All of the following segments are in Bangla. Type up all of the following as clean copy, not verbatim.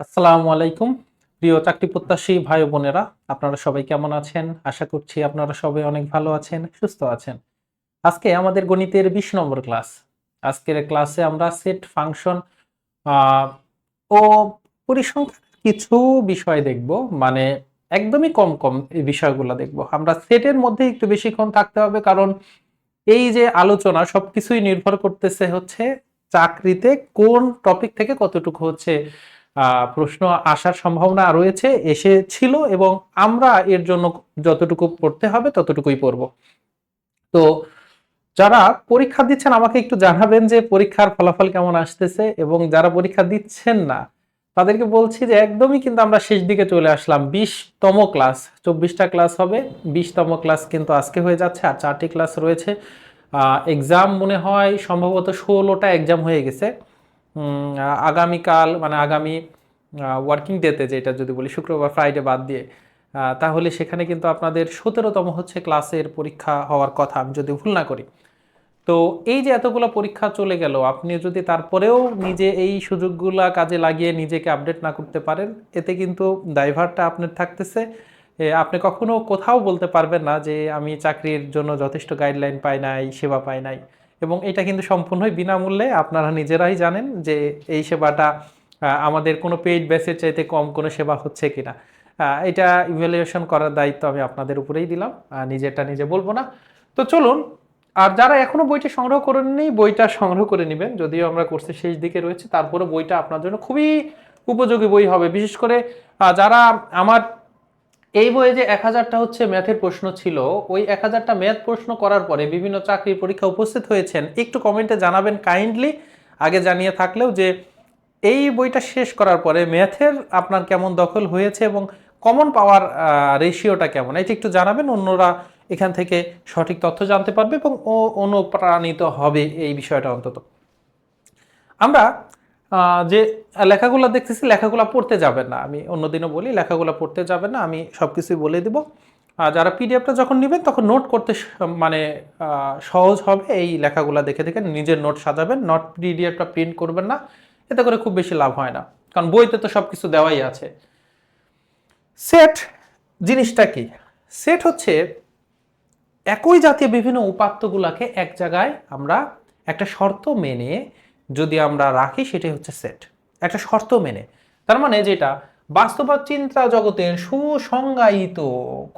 আসসালামু আলাইকুম প্রিয় চাকরি প্রত্যাশী ভাই ও বোনেরা, আপনারা সবাই কেমন আছেন? আশা করছি আপনারা সবাই অনেক ভালো আছেন, সুস্থ আছেন। আজকে আমাদের গণিতের 20 নম্বর ক্লাস। আজকের ক্লাসে আমরা সেট ফাংশন আহ, ও পরিসংখ্যান কিছু বিষয় দেখব। মানে একদমই কম কম এই বিষয়গুলো দেখব। আমরা সেটের মধ্যে একটু বেশিক্ষণ থাকতে হবে, কারণ এই যে আলোচনা সবকিছুই নির্ভর করতেছে হচ্ছে চাকরিতে কোন টপিক থেকে কতটুকু হচ্ছে প্রশ্ন আসার সম্ভাবনা রয়েছে, এসেছিল, এবং আমরা এর জন্য যতটুকু পড়তে হবে ততটুকুই পড়ব। তো যারা পরীক্ষা দিচ্ছেন আমাকে একটু জানাবেন যে পরীক্ষার ফলাফল কেমন আসতেছে, এবং যারা পরীক্ষা দিচ্ছেন না তাদেরকে বলছি যে একদমই কিন্তু আমরা শেষ দিকে চলে আসলাম। 20তম ক্লাস, 24টা ক্লাস হবে, 20তম ক্লাস কিন্তু আজকে হয়ে যাচ্ছে, আর 4টি ক্লাস রয়েছে। এক্সাম মনে হয় সম্ভবত 16টা এক্সাম হয়ে গেছে। আগামীকাল মানে আগামী ওয়ার্কিং ডেতে, যেটা যদি বলি শুক্রবার ফ্রাইডে বাদ দিয়ে, তাহলে সেখানে কিন্তু আপনাদের 17তম হচ্ছে ক্লাসের পরীক্ষা হওয়ার কথা, আমি যদি ভুল না করি। তো এই যে এতগুলো পরীক্ষা চলে গেল, আপনি যদি তারপরেও নিজে এই সুযোগগুলা কাজে লাগিয়ে নিজেকে আপডেট না করতে পারেন, এতে কিন্তু দায়ভারটা আপনার থাকতেছে। আপনি কখনো কোথাও বলতে পারবেন না যে আমি চাকরির জন্য যথেষ্ট গাইডলাইন পাই নাই, সেবা পাই নাই। এবং এটা কিন্তু সম্পূর্ণই বিনামূল্যে, আপনারা নিজেরাই জানেন যে এই সেবাটা আমাদের কোনো পেইড বেসের চাইতে কম কোনো সেবা হচ্ছে কিনা। এটা ইভ্যালুয়েশন করার দায়িত্ব আমি আপনাদের উপরেই দিলাম, নিজেরটা নিজে বলবো না। তো চলুন, আর যারা এখনো বইটি সংগ্রহ করেননি বইটা সংগ্রহ করে নেবেন, যদিও আমরা কোর্সের শেষ দিকে রয়েছে, তারপরে বইটা আপনার জন্য খুবই উপযোগী বই হবে। বিশেষ করে যারা আমার এই বইয়ে যে 1000টা হচ্ছে ম্যাথের প্রশ্ন ছিল, ওই 1000টা ম্যাথ প্রশ্ন করার পরে বিভিন্ন চাকরির পরীক্ষা উপস্থিত হয়েছেন, একটু কমেন্টে জানাবেন কাইন্ডলি, আগে জানিয়ে থাকলেও, যে এই বইটা শেষ করার পরে ম্যাথের আপনার কেমন দখল হয়েছে এবং কমন পাওয়ার রেশিওটা কেমন, এটা একটু জানাবেন। অন্যরা এখান থেকে সঠিক তথ্য জানতে পারবে এবং অনুপ্রাণিত হবে এই বিষয়টা অন্তত। আমরা যে লেখাগুলো দেখতেছি, লেখাগুলো পড়তে যাবেন না, আমি অন্যদিনও বলি লেখাগুলো পড়তে যাবেন না, আমি সব কিছুই বলে দিব। যারা পিডিএফটা যখন নেবেন তখন নোট করতে মানে সহজ হবে, এই লেখাগুলো দেখে দেখে নিজের নোট সাজাবেন, নোট পিডিএফটা প্রিন্ট করবেন না, এতে করে খুব বেশি লাভ হয় না, কারণ বইতে তো সব কিছু দেওয়াই আছে। সেট জিনিসটা কি? সেট হচ্ছে একই জাতীয় বিভিন্ন উপাত্তগুলোকে এক জায়গায় আমরা একটা শর্ত মেনে যদি আমরা রাখি, সেটাই হচ্ছে সেট। একটা শর্ত মেনে, তার মানে যেটা বাস্তব চিন্তা জগতের সুসংজ্ঞায়িত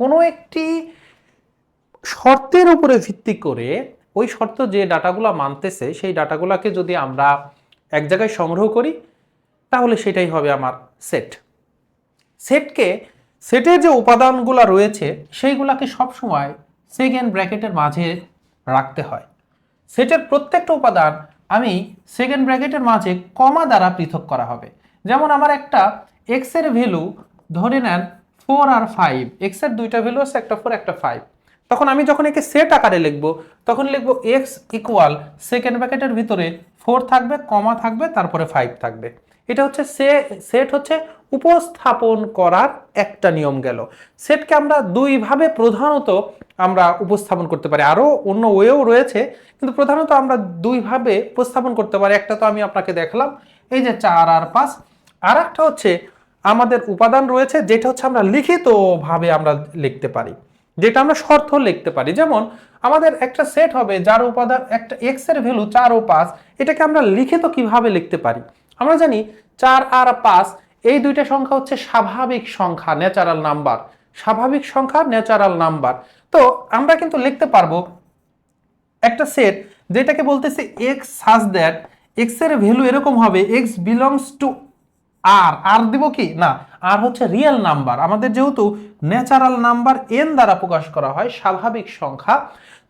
কোনো একটি শর্তের উপরে ভিত্তি করে, ওই শর্ত যে ডাটাগুলো মানতেছে সেই ডাটাগুলোকে যদি আমরা এক জায়গায় সংগ্রহ করি, তাহলে সেটাই হবে আমার সেট। সেটকে, সেটের যে উপাদানগুলো রয়েছে সেইগুলাকে সবসময় সেকেন্ড ব্র্যাকেটের মাঝে রাখতে হয়। সেটের প্রত্যেকটা উপাদান আমি সেকেন্ড ব্র্যাকেটের মাঝে কমা দ্বারা পৃথক করা হবে। যেমন আমার একটা এক্স এর ভ্যালু ধরে নেন 4 আর 5, এক্স এর দুইটা ভ্যালু আছে, একটা 4 একটা 5। তখন আমি যখন একে সেট আকারে লিখব, তখন লিখব এক্স ইকুয়াল সেকেন্ড ব্র্যাকেটের ভিতরে 4 থাকবে, কমা থাকবে, তারপরে 5 থাকবে। এটা হচ্ছে সেট হচ্ছে উপস্থাপন করার একটা নিয়ম গেল। সেটকে আমরা দুইভাবে প্রধানত আমরা উপস্থাপন করতে পারি, আরো অন্য ওয়েও রয়েছে, কিন্তু প্রধানত আমরা দুইভাবে উপস্থাপন করতে পারি। একটা তো আমি আপনাকে দেখালাম, এই যে 4 আর 5। আর একটা হচ্ছে আমাদের উপাদান রয়েছে, যেটা হচ্ছে আমরা লিখিত ভাবে আমরা লিখতে পারি, যেটা আমরা শর্ত লিখতে পারি। যেমন আমাদের একটা সেট হবে যার উপাদান একটা এক্স এর ভ্যালু 4 ও 5, এটাকে আমরা লিখিত কিভাবে লিখতে পারি? আমরা জানি 4 আর 5 এই দুইটা সংখ্যা হচ্ছে স্বাভাবিক সংখ্যা, ন্যাচারাল নাম্বার, স্বাভাবিক সংখ্যা ন্যাচারাল নাম্বার। তো আমরা কিন্তু লিখতে পারবো একটা সেট যেটাকে বলতেছে এক্স সাজ দ্যাট এক্স এর ভ্যালু এরকম হবে, এক্স বিলংস টু আর, আর দিব কি না, আর হচ্ছে রিয়েল নাম্বার, আমাদের যেহেতু ন্যাচারাল নাম্বার এন দ্বারা প্রকাশ করা হয়, স্বাভাবিক সংখ্যা,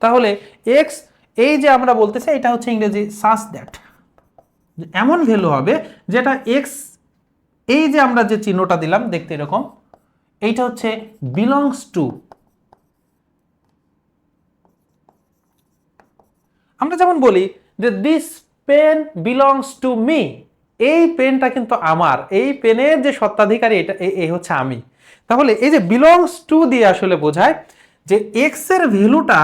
তাহলে এক্স, এই যে আমরা বলতেছি এটা হচ্ছে ইংরেজি সাজ দ্যাট, এমন ভ্যালু হবে যেটা এক্স, এই যে আমরা যে চিহ্নটা দিলাম দেখতে এরকম, এইটা হচ্ছে বিলংস টু। আমরা যেমন বলি যে this pen belongs to me, এই পেনটা কিন্তু আমার, এই পেনের যে স্বত্বাধিকারী এটা এই হচ্ছে আমি। তাহলে এই যে বিলংস টু দিয়ে আসলে বোঝায় যে এক্স এর ভ্যালুটা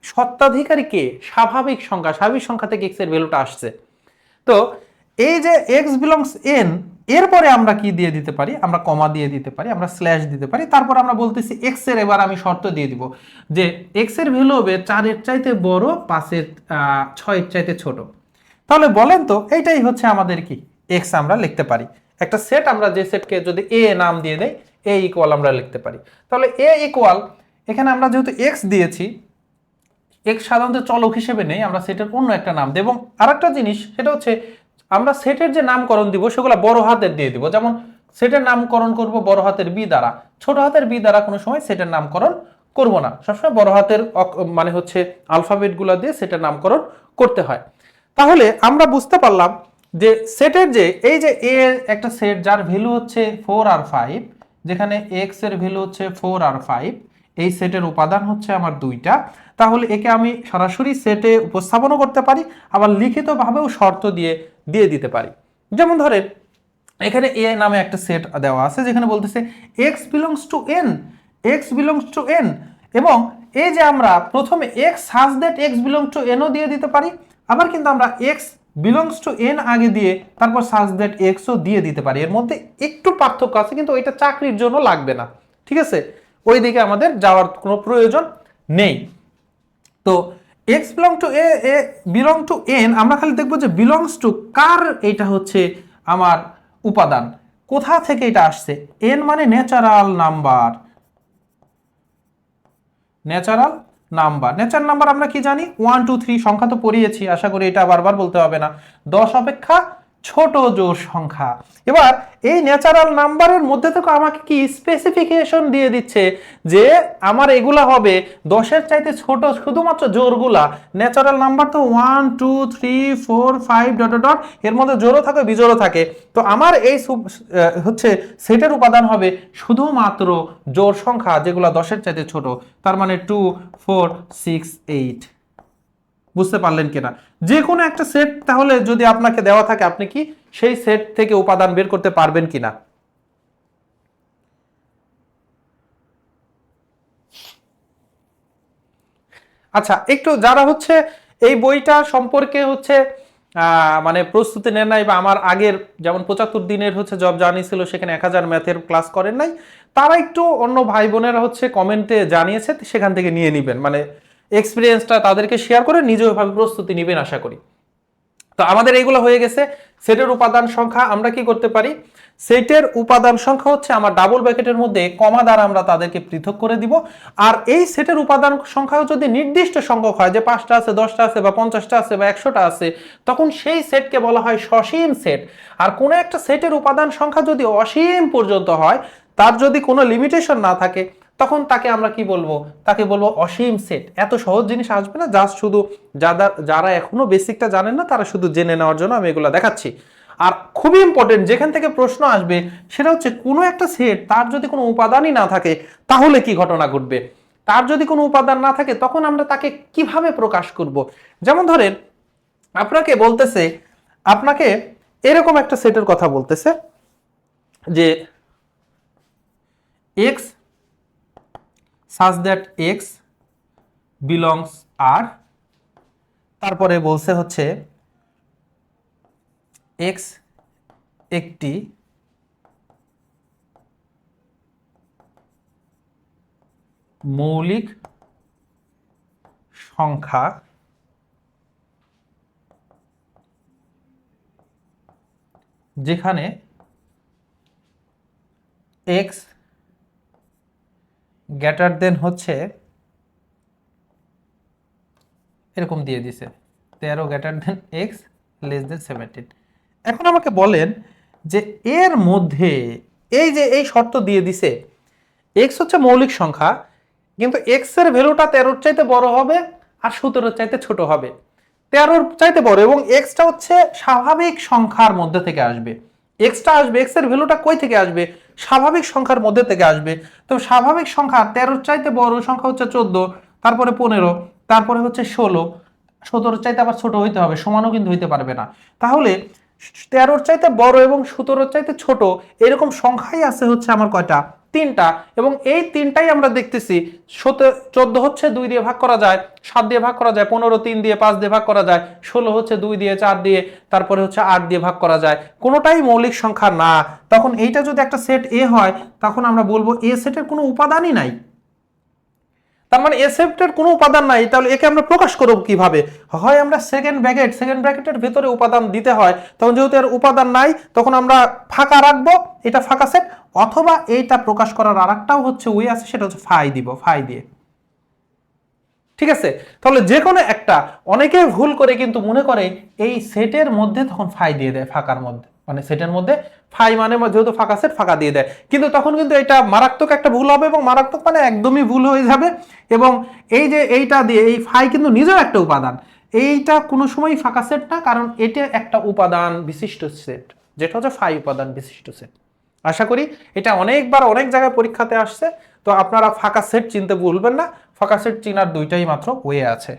স্বত্বাধিকারী কে, স্বাভাবিক সংখ্যা, স্বাভাবিক সংখ্যা থেকে এক্স এর ভ্যালুটা আসছে। তো এই যে এক্স বিলংস এন, এরপরে আমরা কি দিয়ে দিতে পারি, আমরা কমা দিয়ে দিতে পারি, আমরা স্ল্যাশ দিতে পারি। তারপর আমরা বলতেছি এক্স এর এবার আমি শর্ত দিয়ে দিব যে এক্স এর ভ্যালু হবে 4-এর চাইতে বড়, 5-এর 6-এর চাইতে ছোট। তাহলে বলেন তো এইটাই হচ্ছে আমাদের কি এক্স আমরা লিখতে পারি। একটা সেট, আমরা যে সেটকে যদি এ নাম দিয়ে দেই, এ ইকুয়াল আমরা লিখতে পারি। তাহলে এ ইকুয়াল, এখানে আমরা যেহেতু এক্স দিয়েছি, এক্স সাধারণত চলক হিসেবে নেই, আমরা সেটের অন্য একটা নাম দেব। এবং আরেকটা জিনিস সেটা হচ্ছে আমরা সেটের যে নামকরণ দিব সেগুলো বড় হাতের দিয়ে দিব। যেমন সেটের নামকরণ করব বড় হাতের বি দ্বারা, ছোট হাতের বি দ্বারা কোনো সময় সেটের নামকরণ করব না, সবসময় বড় হাতের মানে হচ্ছে আলফাবেট গুলা দিয়ে সেটের নামকরণ করতে হয়। তাহলে আমরা বুঝতে পারলাম যে সেটের যে এই যে এ একটা সেট যার ভ্যালু হচ্ছে 4 আর 5, যেখানে এক্স এর ভ্যালু হচ্ছে 4 আর 5, এই সেটের উপাদান হচ্ছে আমার 2টা। তাহলে একে আমি সরাসরি সেটে উপস্থাপনও করতে পারি, আবার লিখিতভাবেও শর্ত দিয়ে দিয়ে দিতে পারি। যেমন ধরেন এখানে এ নামে একটা সেট দেওয়া আছে যেখানে বলতেছে x belongs to N, x belongs to N, এবং এই যে আমরা প্রথমে x such that x belong to NO দিয়ে দিতে পারি, আবার কিন্তু আমরা এক্স বিলংস টু এন আগে দিয়ে তারপর সাজ দ্যাট এক্সও দিয়ে দিতে পারি। এর মধ্যে একটু পার্থক্য আছে, কিন্তু ওইটা চাকরির জন্য লাগবে না, ঠিক আছে, ওই দিকে আমাদের যাওয়ার কোনো প্রয়োজন নেই। তো x belong to A belong to N, আমরা খালি দেখবো যে বিলংস টু কার, এইটা হচ্ছে আমার উপাদান, কোথা থেকে এটা আসছে। এন মানে natural number, natural number, natural number আমরা কি জানি, 1 2 3 সংখ্যা তো পড়িয়েছি, আশা করি এটা বারবার বলতে হবে না, 10 অপেক্ষা ছোট জোড় সংখ্যা। এবার এই ন্যাচারাল নাম্বারের মধ্যে থেকে আমাকে কি স্পেসিফিকেশন দিয়ে দিচ্ছে যে আমার এগুলা হবে 10-এর চাইতে ছোট শুধুমাত্র জোড়গুলা। ন্যাচারাল নাম্বার তো 1 2 3 4 5 ডট ডট, এর মধ্যে জোড়ও থাকে বিজোড়ও থাকে। তো আমার এই হচ্ছে সেটের উপাদান হবে শুধুমাত্র জোড় সংখ্যা যেগুলো 10-এর চাইতে ছোট, তার মানে 2 4 6 8। বুঝতে পারলেন কিনা? যে কোনো একটা সেট তাহলে যদি আপনাকে দেওয়া থাকে, আপনি কি সেই সেট থেকে উপাদান বের করতে পারবেন কিনা? আচ্ছা, একটু যারা হচ্ছে এই বইটা সম্পর্কে হচ্ছে মানে প্রস্তুতি নেন নাই, বা আমার আগের যেমন 75 দিনের হচ্ছে জব জার্নি ছিল সেখানে 1000 ম্যাথের ক্লাস করেন নাই, তারা একটু অন্য ভাই বোনেরা হচ্ছে কমেন্টে জানিয়েছে, সেখান থেকে নিয়ে নিবেন, মানে এক্সপিরিয়েন্সটা তাদেরকে শেয়ার করে নিজেও ভাবে প্রস্তুতি নেবেন আশা করি। তো আমাদের এইগুলো হয়ে গেছে। সেটের উপাদান সংখ্যা আমরা কি করতে পারি, সেটের উপাদান সংখ্যা হচ্ছে আমার ডাবল ব্র্যাকেটের মধ্যে কমা দ্বারা আমরা তাদেরকে পৃথক করে দিব। আর এই সেটের উপাদান সংখ্যা যদি নির্দিষ্ট সংখ্যক হয়, যে 5টা আছে, 10টা আছে, বা 50টা আছে, বা 100টা আছে, তখন সেই সেটকে বলা হয় সসীম সেট। আর কোনো একটা সেটের উপাদান সংখ্যা যদি অসীম পর্যন্ত হয়, তার যদি কোনো লিমিটেশন না থাকে, তখন তাকে আমরা কি বলবো, তাকে বলবো অসীম সেট। এত সহজ জিনিস আসবে না, জাস্ট শুধু যারা এখনো বেসিকটা জানেন না তারা শুধু জেনে নেওয়ার জন্য আমি এগুলো দেখাচ্ছি। আর খুবই ইম্পর্টেন্ট, যেখান থেকে প্রশ্ন আসবে সেটা হচ্ছে কোনো একটা সেট তার যদি কোনো উপাদানই না থাকে তাহলে কি ঘটনা ঘটবে। তার যদি কোনো উপাদান না থাকে তখন আমরা তাকে কিভাবে প্রকাশ করব। যেমন ধরেন আপনাকে বলতেছে, আপনাকে এরকম একটা সেটের কথা বলতেছে যে x such that x belongs R, তারপরে বলছে হচ্ছে x একটি মৌলিক সংখ্যা যেখানে x গ্রেটার দেন হচ্ছে এরকম দিয়ে দিছে 13 greater than x less than 17। এখন আমাকে বলেন যে এর মধ্যে এই যে এই শর্ত দিয়ে দিছে, x হচ্ছে মৌলিক সংখ্যা, কিন্তু x এর ভ্যালুটা 13-র চাইতে বড় হবে আর 17-র চাইতে ছোট হবে, 13-র চাইতে বড়, এবং x-টা হচ্ছে স্বাভাবিক সংখ্যার মধ্যে থেকে আসবে। x-টা আসবে, x এর ভ্যালুটা কই থেকে আসবে, স্বাভাবিক সংখ্যার মধ্যে থেকে আসবে। তো স্বাভাবিক সংখ্যা 13-র চাইতে বড় সংখ্যা হচ্ছে 14, তারপরে 15, তারপরে হচ্ছে 16, 17-র চাইতে আবার ছোট হইতে হবে, সমানও কিন্তু হইতে পারবে না। তাহলে 13-র চাইতে বড় এবং 17-র চাইতে ছোট এরকম সংখ্যাই আছে হচ্ছে আমার কয়টা, তিনটা, এবং এই তিনটাই আমরা দেখতেছি 14 হচ্ছে 2 দিয়ে ভাগ করা যায়, 7 দিয়ে ভাগ করা যায়, 15 3 দিয়ে, 5 দিয়ে ভাগ করা যায়, 16 হচ্ছে 2 দিয়ে, 4 দিয়ে, তারপরে হচ্ছে 8 দিয়ে ভাগ করা যায়, কোনোটাই মৌলিক সংখ্যা না। তখন এইটা যদি একটা সেট এ হয় তখন আমরা বলবো এ সেটের কোনো উপাদানই নাই। তার মানে এ সেটের কোনো উপাদান নাই, তাহলে একে আমরা প্রকাশ করব কিভাবে? হয় আমরা সেকেন্ড ব্র্যাকেটের ভেতরে উপাদান দিতে হয়, তখন যেহেতু এর উপাদান নাই তখন আমরা ফাঁকা রাখবো, এটা ফাঁকা সেট। অথবা এইটা প্রকাশ করার আরেকটাও হচ্ছে ওয়ে আছে, সেটা হচ্ছে ফাই দিব, ফাই দিয়ে। ঠিক আছে, তাহলে যে কোনো একটা, অনেকে ভুল করে কিন্তু মনে করে এই সেটের মধ্যে তখন ফাই দিয়ে দেয়, ফাঁকার মধ্যে, মানে সেটের মধ্যে ফাই মানে যেহেতু ফাঁকা সেট ফাঁকা দিয়ে দেয়, কিন্তু তখন কিন্তু এটা মারাত্মক একটা ভুল হবে, এবং মারাত্মক মানে একদমই ভুল হয়ে যাবে। এবং এই যে এইটা দিয়ে, এই ফাই কিন্তু নিজেও একটা উপাদান, এইটা কোনো সময় ফাঁকা সেট না, কারণ এটা একটা উপাদান বিশিষ্ট সেট, যেটা হচ্ছে ফাই উপাদান বিশিষ্ট সেট। আশা করি এটা অনেকবার অনেক জায়গায় পরীক্ষাতে আসছে, তো আপনারা ফাঁকা সেট চিনতে ভুলবেন না। ফাঁকা সেট চিনার দুইটাই মাত্র ওয়ে আছে।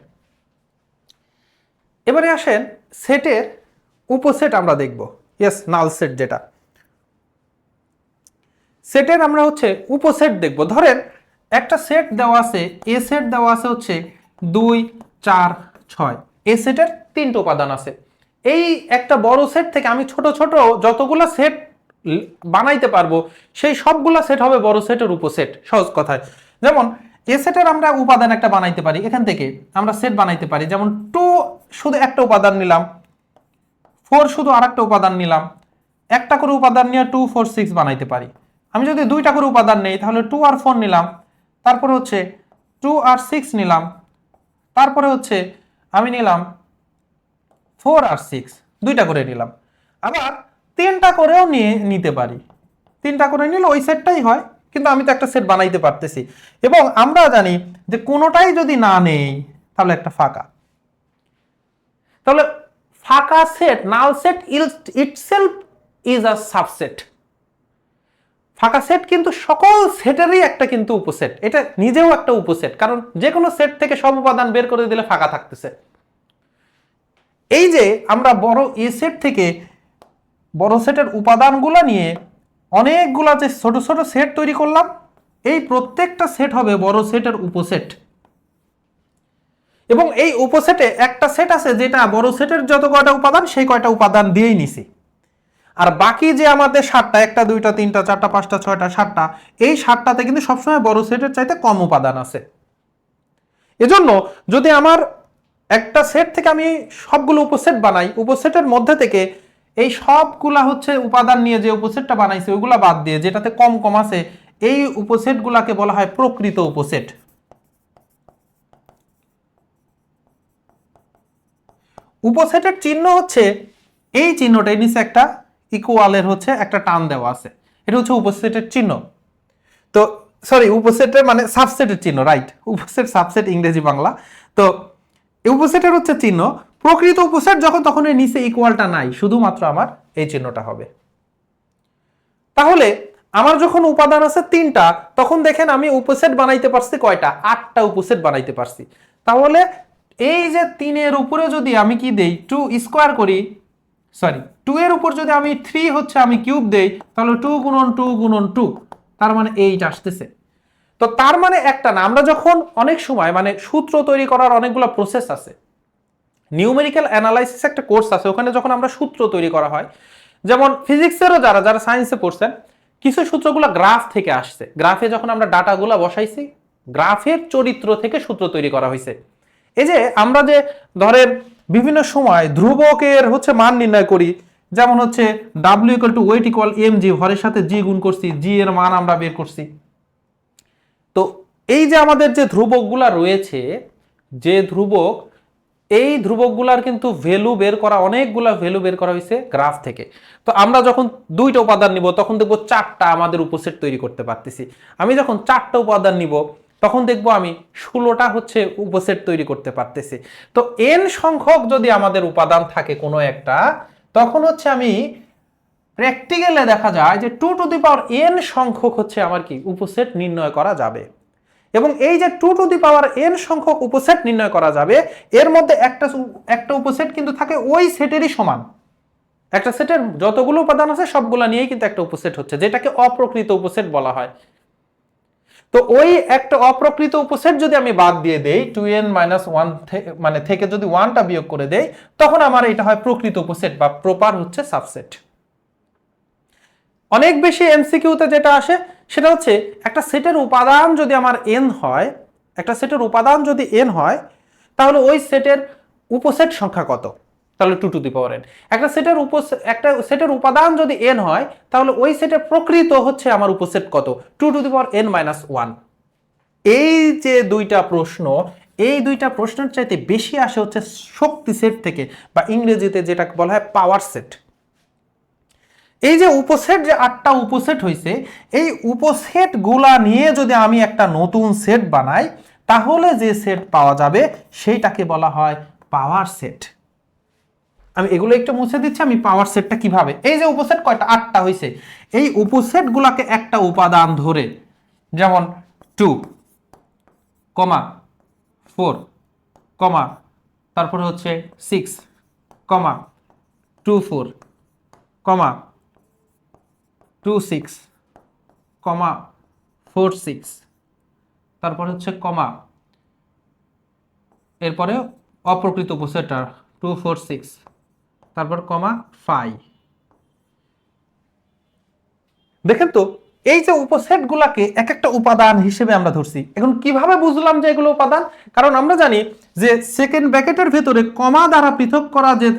এবারে আসেন সেটের উপসেট আমরা দেখব। ইয়েস, নাল সেট যেটা, সেটের আমরা হচ্ছে উপসেট দেখব। ধরেন একটা সেট দেওয়া আছে, এ সেট দেওয়া আছে হচ্ছে 2 4 6, এ সেটের 3টা উপাদান আছে। এই একটা বড় সেট থেকে আমি ছোট ছোট যতগুলো সেট বানাইতে পারবো, সেই সবগুলা সেট হবে বড় সেটের উপসেট। সহজ কথায়, যেমন এ সেটের আমরা উপাদান একটা বানাইতে পারি, এখান থেকে আমরা সেট বানাইতে পারি, যেমন 2 শুধু একটা উপাদান নিলাম, 4 শুধু আরেকটা উপাদান নিলাম, একটা করে উপাদান নিয়ে 2 4 6 বানাইতে পারি। আমি যদি 2টা করে উপাদান নেই তাহলে 2 আর 4 নিলাম, তারপরে হচ্ছে 2 আর 6 নিলাম, তারপরে হচ্ছে আমি নিলাম 4 আর 6, 2টা করে নিলাম। আবার 3টা করেও নিতে পারি, 3টা করে নিলে ওই সেটটাই হয়, কিন্তু আমি তো একটা সেট বানাইতে পারতেছি। এবং আমরা জানি যে কোনোটাই যদি না নেই তাহলে একটা ফাঁকা। তাহলে ফাঁকা set, null set itself is a subset. ফাঁকা সেট কিন্তু সকল সেটেরই একটা কিন্তু উপসেট, এটা নিজেও একটা উপসেট, কারণ যে কোনো সেট থেকে সব উপাদান বের করে দিলে ফাঁকা থাকতেছে। এই যে আমরা বড় এ সেট থেকে বড় সেটের উপাদানগুলো নিয়ে অনেকগুলা যে ছোট ছোট সেট তৈরি করলাম, এই প্রত্যেকটা সেট হবে বড় সেটের উপসেট। এবং এই উপসেটে একটা সেট আছে যেটা বড় সেটের যত কয়টা উপাদান সেই কয়টা উপাদান দিয়েই নিছি, আর বাকি যে আমাদের 7টা, 1টা 2টা 3টা 4টা 5টা 6টা 7টা, এই 7টাতে কিন্তু সবসময় বড় সেটের চাইতে কম উপাদান আছে। এজন্য যদি আমার একটা সেট থেকে আমি সবগুলো উপসেট বানাই, উপসেটের মধ্যে থেকে এই সবগুলা হচ্ছে উপাদান নিয়ে যে উপসেটটা বানাইছে ওইগুলা বাদ দিয়ে যেটাতে কম কম আছে, এই উপসেটগুলাকে বলা হয় প্রকৃত উপসেট। উপসেটের চিহ্ন হচ্ছে এই চিহ্নটাই, নিচে একটা ইকুয়ালের হচ্ছে একটা টান দেওয়া আছে, এটা হচ্ছে উপসেটের চিহ্ন। তো সরি, উপসেটের মানে সাবসেটের চিহ্ন, রাইট, উপসেট সাবসেট ইংরেজি বাংলা। তো উপসেটের হচ্ছে চিহ্ন। প্রকৃত উপসেট যখন, তখন এর নিচে ইকুয়ালটা নাই, শুধুমাত্র আমার এই চিহ্নটা হবে। তাহলে আমার যখন উপাদান আছে 3টা, তখন দেখেন আমি উপসেট বানাইতে পারছি কয়টা? 8টা উপসেট বানাইতে পারছি। তাহলে এই যে 3 এর উপরে যদি আমি কি দেই, 2 স্কোয়ার করি, সরি 2 এর উপর যদি আমি 3 হচ্ছে আমি কিউব দেই, তাহলে 2 গুণন 2 গুণন 2, তার মানে 8 আসতেছে। তো তার মানে একটা না, আমরা যখন অনেক সময় মানে সূত্র তৈরি করার অনেকগুলো প্রসেস আছে, নিউমেরিক্যাল অ্যানালাইসিস একটা কোর্স আছে, ওখানে যখন আমরা সূত্র তৈরি করা হয়, যেমন ফিজিক্সেরও যারা যারা সায়েন্সে পড়ছেন, কিছু সূত্রগুলো গ্রাফ থেকে আসছে। গ্রাফে যখন আমরা ডাটাগুলো বসাইছি, গ্রাফের চরিত্র থেকে সূত্র তৈরি করা হয়েছে। এই যে আমরা যে ধরেন বিভিন্ন সময় ধ্রুবকের হচ্ছে মান নির্ণয় করি, যেমন হচ্ছে W equal to weight equal M G, ভরের সাথে জি গুণ করছি, জি এর মান আমরা বের করছি। তো এই যে আমাদের যে ধ্রুবকগুলা রয়েছে, যে ধ্রুবক, এই ধ্রুবকগুলার কিন্তু ভ্যালু বের করা, অনেকগুলা ভ্যালু বের করা হয়েছে গ্রাফ থেকে। তো আমরা যখন 2টা উপাদান নিব তখন দেখবো 4টা আমাদের উপসেট তৈরি করতে পারতেছি। আমি যখন 4টা উপাদান নিব তখন দেখবো আমি 16টা হচ্ছে উপসেট তৈরি করতে পারতেছি। তো n সংখ্যক যদি আমাদের উপাদান থাকে কোনো একটা, তখন হচ্ছে আমি প্র্যাকটিক্যালে দেখা যায় যে 2 টু দি পাওয়ার n সংখ্যক হচ্ছে আমার কি উপসেট নির্ণয় করা যাবে। এবং এই যে 2 টু দি পাওয়ার n সংখ্যক উপসেট নির্ণয় করা যাবে, এর মধ্যে একটা উপসেট কিন্তু থাকে ওই সেটেরই সমান। একটা সেটের যতগুলো উপাদান আছে সবগুলো নিয়েই কিন্তু একটা উপসেট হচ্ছে, যেটাকে অপ্রকৃত উপসেট বলা হয়। তো ওই একটা অপ্রকৃত উপসেট যদি আমি বাদ দিয়ে দেই 2n-1 মানে থেকে যদি 1টা বিয়োগ করে দেই, তখন আমার এটা হয় প্রকৃত উপসেট বা প্রপার হচ্ছে সাবসেট। অনেক বেশি এমসিকিউতে যেটা আসে সেটা হচ্ছে একটা সেটের উপাদান যদি আমার n হয়, একটা সেটের উপাদান যদি n হয়, তাহলে ওই সেটের উপসেট সংখ্যা কত? তাহলে 2 টু দি পাওয়ার n। একটা সেটের উপাদান যদি n হয়, তাহলে ওই সেটের প্রকৃত হচ্ছে আমার উপসেট কত? 2 টু দি পাওয়ার n-1। এই যে দুইটা প্রশ্ন, এই দুইটা প্রশ্নের চাইতে বেশি আসে হচ্ছে শক্তি সেট থেকে, বা ইংরেজিতে যেটা বলা হয় পাওয়ার সেট। এই যে উপসেট, যে 8টা উপসেট হয়েছে, এই উপসেট গুলা নিয়ে যদি আমি একটা নতুন সেট বানাই, তাহলে যে সেট পাওয়া যাবে সেইটাকে বলা হয় পাওয়ার সেট। আমি এগুলো একটু মুছে দিচ্ছি, আমি পাওয়ার সেটটা কিভাবে, এই যে উপসেট কয়টা 8টা হয়েছে, এই উপসেট গুলাকে একটা উপাদান ধরে, যেমন 2, 4, তারপরে হচ্ছে 6, 2, 4, 2, 6, 4, 6, তারপরে হচ্ছে এরপরে অপ্রকৃত উপসেটটা 2, 4, 6, তারপর 5। দেখেন তো এই যে উপসেট গুলাকে এক একটা উপাদান হিসেবে আমরা ধরছি। এখন কিভাবে বুঝলাম যে এগুলো উপাদান? কারণ আমরা জানি যে সেকেন্ড ব্র্যাকেটের ভেতরে কমা দ্বারা পৃথক করা যে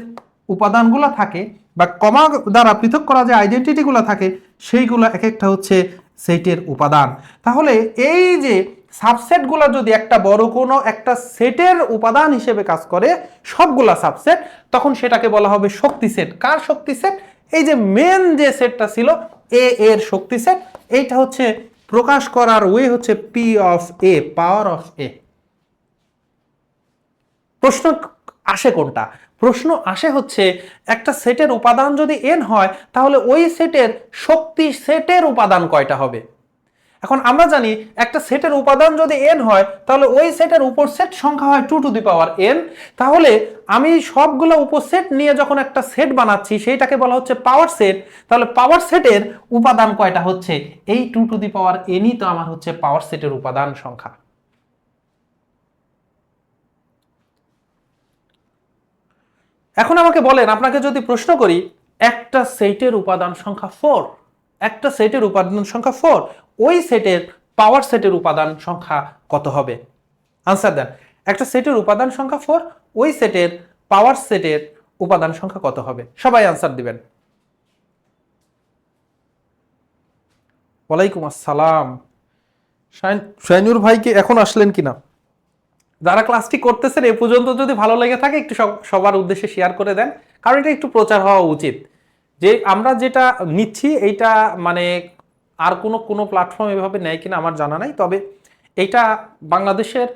উপাদানগুলো থাকে, বা কমা দ্বারা পৃথক করা যে আইডেন্টিটিগুলো থাকে, সেইগুলো এক একটা হচ্ছে সেটের উপাদান। তাহলে এই যে সাবসেটগুলো যদি একটা বড় কোনো একটা সেটের উপাদান হিসেবে কাজ করে, সবগুলা সাবসেট, তখন সেটাকে বলা হবে শক্তি সেট। কার শক্তি সেট? এই যে মেন যে সেটটা ছিল এ এর শক্তি সেট। এইটা হচ্ছে প্রকাশ করার ওয়ে হচ্ছে P of A, power of A. প্রশ্ন আসে কোনটা? প্রশ্ন আসে হচ্ছে একটা সেটের উপাদান যদি n হয়, তাহলে ওই সেটের শক্তি সেটের উপাদান কয়টা হবে? এখন আমরা জানি একটা সেটের উপাদান যদি n হয়, তাহলে ওই সেটের উপসেট সংখ্যা হয় 2 টু দি পাওয়ার n। তাহলে আমি সবগুলো উপসেট নিয়ে যখন একটা সেট বানাচ্ছি, সেইটাকে বলা হচ্ছে পাওয়ার সেট। তাহলে পাওয়ার সেটের উপাদান কয়টা হচ্ছে? এই 2 টু দি পাওয়ার nই তো আমার হচ্ছে পাওয়ার সেটের উপাদান সংখ্যা। এখন আমাকে বলেন, আপনাকে যদি প্রশ্ন করি একটা সেটের উপাদান সংখ্যা 4, একটা সেটের উপাদান সংখ্যা 4, ওই সেটের পাওয়ার সেটের উপাদান সংখ্যা কত হবে? আনসার দেন। একটা সেটের উপাদান সংখ্যা 4, ওই সেটের পাওয়ার সেটের উপাদান সংখ্যা কত হবে? সবাই আনসার দিবেন। ওয়ালাইকুম আসসালাম। শাইনুর ভাই কি এখন আসলেন কিনা? যারা ক্লাসটি করতেছেন এ পর্যন্ত যদি ভালো লেগে থাকে, একটু সবার উদ্দেশ্যে শেয়ার করে দেন, কারণ এটা একটু প্রচার হওয়া উচিত যে আমরা যেটা নিচ্ছি এইটা মানে আর কোনো প্ল্যাটফর্ম এভাবে নেয় কিনা আমার জানা নাই, তবে এইটা বাংলাদেশের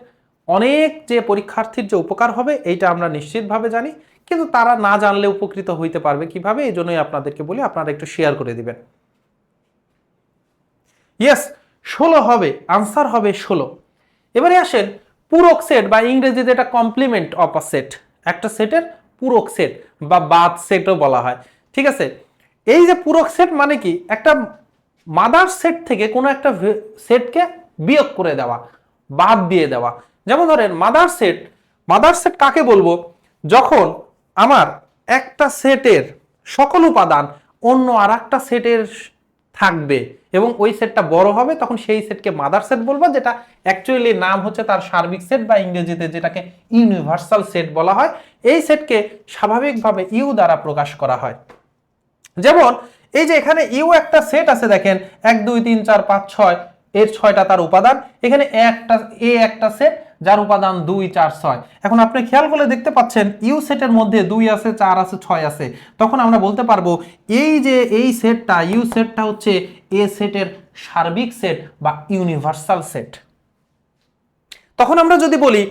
অনেক যে পরীক্ষার্থীর যে উপকার হবে এইটা আমরা নিশ্চিতভাবে জানি, কিন্তু তারা না জানলে উপকৃত হইতে পারবে কিভাবে, এই জন্যই আপনাদেরকে বলি আপনারা একটু শেয়ার করে দিবেন। ইয়েস, 16 হবে, আনসার হবে 16। এবারে আসেন পূরক সেট, বা ইংরেজিতে এটা কমপ্লিমেন্ট অফ আ সেট, একটা সেটের পূরক সেট বা বাদ সেটও বলা হয়। ঠিক আছে, এই যে পূরক সেট মানে কি? একটা মাদার সেট থেকে কোনো একটা সেটকে বিয়োগ করে দেওয়া, বাদ দিয়ে দেওয়া। যেমন ধরেন মাদার সেট কাকে বলবো? যখন আমার একটা সেটের সকল উপাদান অন্য আর একটা সেটের থাকবে এবং ওই সেটটা বড় হবে, তখন সেই সেটকে মাদার সেট বলবো, যেটা অ্যাকচুয়ালি নাম হচ্ছে তার সার্বিক সেট, বা ইংরেজিতে যেটাকে ইউনিভার্সাল সেট বলা হয়। এই সেটকে স্বাভাবিকভাবে ইউ দ্বারা প্রকাশ করা হয়। যেমন এই যে এখানে ইউ একটা সেট আছে, দেখেন 1 2 3 4 5 6, এর 6টা তার উপাদান। এখানে একটা সেট যার উপাদান 2 4 6। এখন আপনি খেয়াল করে দেখতে পাচ্ছেন ইউ সেটের মধ্যে 2 আছে, 4 আছে, 6 আছে। তখন আমরা বলতে পারবো এই যে এই সেটটা, ইউ সেটটা হচ্ছে এ সেটের সার্বিক সেট বা ইউনিভার্সাল সেট। তখন আমরা যদি বলি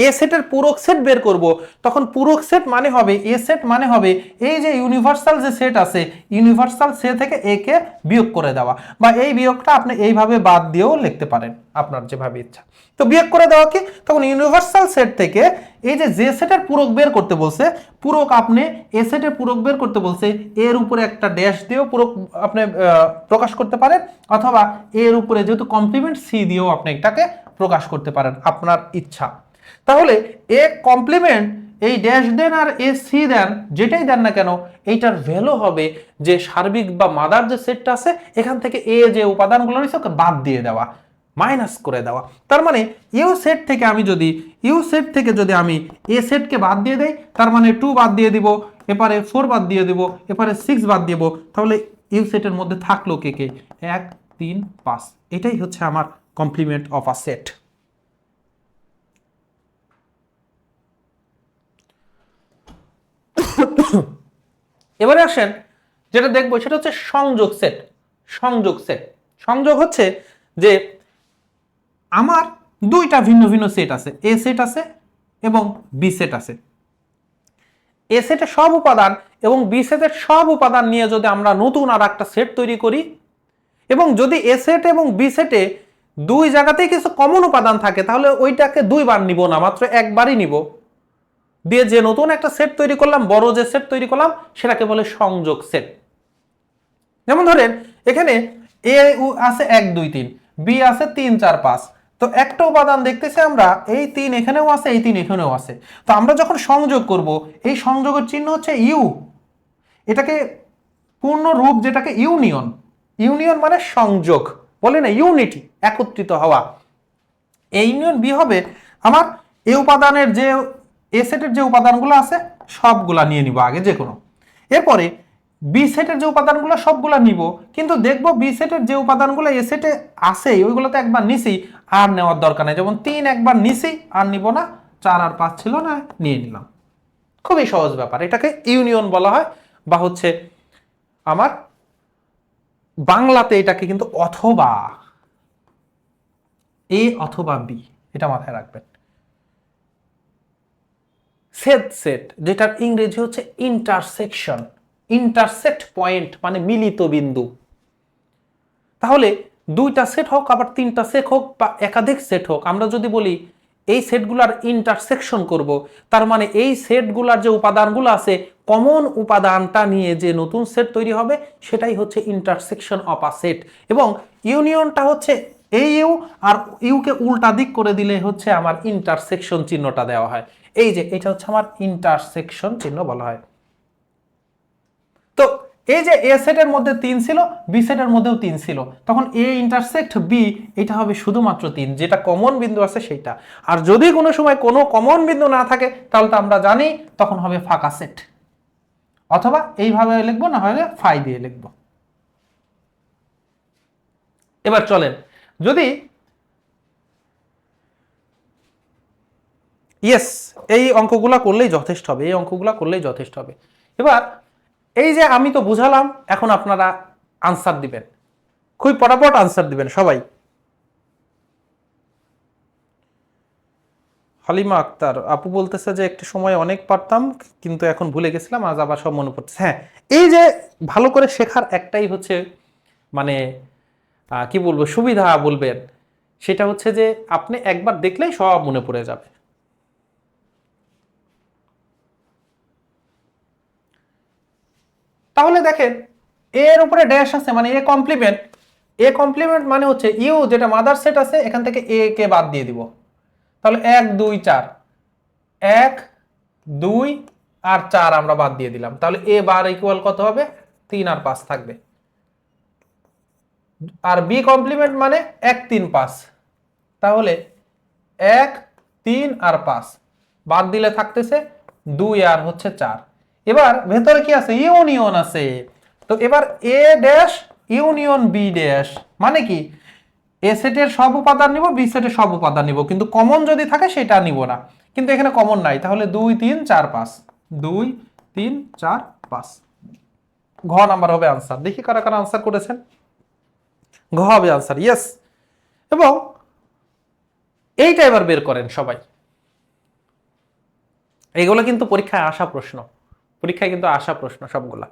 এ সেটের পূরক সেট বের করব, তখন পূরক সেট মানে হবে এ সেট মানে হবে এই যে ইউনিভার্সাল যে সেট আছে, ইউনিভার্সাল সে থেকে এ কে বিয়োগ করে দেওয়া, বা এই বিয়োগটা আপনি এইভাবে বাদ দিয়েও লিখতে পারেন আপনার যেভাবে ইচ্ছা। তো বিয়োগ করে দেওয়া কি, তখন ইউনিভার্সাল সেট থেকে এই যে সেটের পূরক বের করতে বলছে, পূরক আপনি এ সেটের পূরক বের করতে বলছে, এর উপরে একটা ড্যাশ দিয়েও পূরক আপনি প্রকাশ করতে পারেন, অথবা এর উপরে যেহেতু কমপ্লিমেন্ট সি দিয়েও আপনি এটাকে প্রকাশ করতে পারেন আপনার ইচ্ছা। তাহলে এ কমপ্লিমেন্ট এই ড্যাশ দেন আর এ সি দেন, যেটাই দেন না কেন, এইটার ভ্যালু হবে যে সার্বিক বা মাদার যে সেটটা আছে এখান থেকে এ যে উপাদানগুলো রয়েছে ওকে বাদ দিয়ে দেওয়া, মাইনাস করে দেওয়া। তার মানে ইউ সেট থেকে আমি এ সেটকে বাদ দিয়ে দেই, তার মানে 2 বাদ দিয়ে দিব, এপারে 4 বাদ দিয়ে দিব, এপারে 6 বাদ দিব, তাহলে ইউ সেটের মধ্যে থাকলো কে কে, 1 3 5। এটাই হচ্ছে আমার কমপ্লিমেন্ট অফ আ সেট। এবারে আসেন যেটা দেখবো সেটা হচ্ছে সংযোগ সেট। সংযোগ হচ্ছে যে আমার দুইটা ভিন্ন ভিন্ন সেট আছে, এ সেট আছে এবং বি সেট আছে। এ সেটের সব উপাদান এবং বি সেটের সব উপাদান নিয়ে যদি আমরা নতুন আর একটা সেট তৈরি করি, এবং যদি এ সেট এবং বি সেটে দুই জায়গাতেই কিছু কমন উপাদান থাকে, তাহলে ওইটাকে দুইবার নিব না, মাত্র একবারই নিব, দিয়ে যে নতুন একটা সেট তৈরি করলাম, বড় যে সেট তৈরি করলাম সেটাকে বলে সংযোগ সেট। যেমন ধরেন এখানে এ আছে 1 2 3, বি আছে 3 4 5, তো একটা উপাদান দেখতেছি আমরা এই 3 এখানেও আছে, এই 3 এখানেও আছে। তো আমরা যখন সংযোগ করব, এই সংযোগের চিহ্ন হচ্ছে ইউ, এটাকে পূর্ণ রূপ যেটাকে ইউনিয়ন, ইউনিয়ন মানে সংযোগ, বলে না ইউনিটি, একত্রিত হওয়া। এই ইউনিয়ন বি হবে আমার এই উপাদানের যে এ সেটের যে উপাদানগুলো আছে সবগুলা নিয়ে নিব আগে যে কোনো, এরপরে বি সেটের যে উপাদানগুলো সবগুলা নিব, কিন্তু দেখব বি সেটের যে উপাদানগুলো এ সেটে আছে ওইগুলো তো একবার নিছি, আর নেওয়ার দরকার নেই, যেমন 3 একবার নিছি আর নিব না, 4 আর 5 ছিল না, নিয়ে নিলাম। খুবই সহজ ব্যাপার, এটাকে ইউনিয়ন বলা হয়, বা হচ্ছে আমার বাংলাতে এটাকে কিন্তু অথবা, এ অথবা বি, এটা মাথায় রাখবেন। সেট যেটার ইংরেজি হচ্ছে ইন্টারসেকশন, ইন্টারসেক্ট পয়েন্ট মানে মিলিত বিন্দু। তাহলে দুইটা সেট হোক, আবার তিনটা সেট হোক, বা একাধিক সেট হোক, আমরা যদি বলি এই সেটগুলার ইন্টারসেকশন করব, তার মানে এই সেটগুলার যে উপাদানগুলো আছে কমন উপাদানটা নিয়ে যে নতুন সেট তৈরি হবে সেটাই হচ্ছে ইন্টারসেকশন অফ আ সেট। এবং ইউনিয়নটা হচ্ছে এই ইউ, আর ইউকে উল্টা দিক করে দিলে হচ্ছে আমার ইন্টারসেকশন চিহ্নটা দেওয়া হয়। এই যে এটা হচ্ছে আমার ইন্টারসেকশন চিহ্ন বলা হয়। তো এই যে এ সেটের মধ্যে 3 ছিল, বি সেটের মধ্যেও 3 ছিল, তখন এ ইন্টারসেক্ট বি, এটা হবে শুধুমাত্র 3, যেটা কমন বিন্দু আছে সেটা। আর যদি কোনো সময় কোনো কমন বিন্দু না থাকে তাহলে তো আমরা জানি তখন হবে ফাঁকা সেট, অথবা এইভাবে লিখবো, না হলে ফাই দিয়ে লিখবো। এবার চলেন, যদি ইয়েস এই অঙ্কগুলা করলেই যথেষ্ট হবে, এই অঙ্কগুলা করলেই যথেষ্ট হবে। এবার এই যে আমি তো বুঝালাম, এখন আপনারা আনসার দিবেন, খুবই পটাপট আনসার দিবেন সবাই। হালিমা আক্তার আপু বলতেছে যে একটা সময় অনেক পারতাম কিন্তু এখন ভুলে গেছিলাম, আজ আবার সব মনে পড়ছে। হ্যাঁ, এই যে ভালো করে শেখার একটাই হচ্ছে মানে কি বলবো সুবিধা বলবেন, সেটা হচ্ছে যে আপনি একবার দেখলেই সব মনে পড়ে যাবে। তাহলে দেখেন এর উপরে ড্যাশ আছে মানে এ কমপ্লিমেন্ট, এ কমপ্লিমেন্ট মানে হচ্ছে ইউ যেটা মাদার সেট আছে এখান থেকে এ কে বাদ দিয়ে দিব, তাহলে 1 2 4, 1 2 আর 4 আমরা বাদ দিয়ে দিলাম, তাহলে এ বার ইকুয়াল কত হবে, 3 আর 5 থাকবে। আর বি কমপ্লিমেন্ট মানে 1 3 5, তাহলে 1 3 আর 5 বাদ দিলে থাকতেছে 2 আর হচ্ছে 4। এবার ভেতরে কি আছে, ইউনিয়ন আছে। তো এবার a dash union B dash মানে কি, এ সেটের সব উপাদান নিব, বি সেটের সব উপাদান নিব, কিন্তু কমন যদি থাকে সেটা নিব না, কিন্তু এখানে কমন নাই, তাহলে 2 3 4 5, 2 3 4 5, ঘ নাম্বার হবে আনসার। দেখি কারা কারা আনসার করেছেন, ঘ হবে আনসার, ইয়েস। এবং এইটা এবার বের করেন সবাই, এগুলো কিন্তু পরীক্ষায় আসা প্রশ্ন, পরীক্ষায় কিন্তু আসা প্রশ্ন সবগুলা।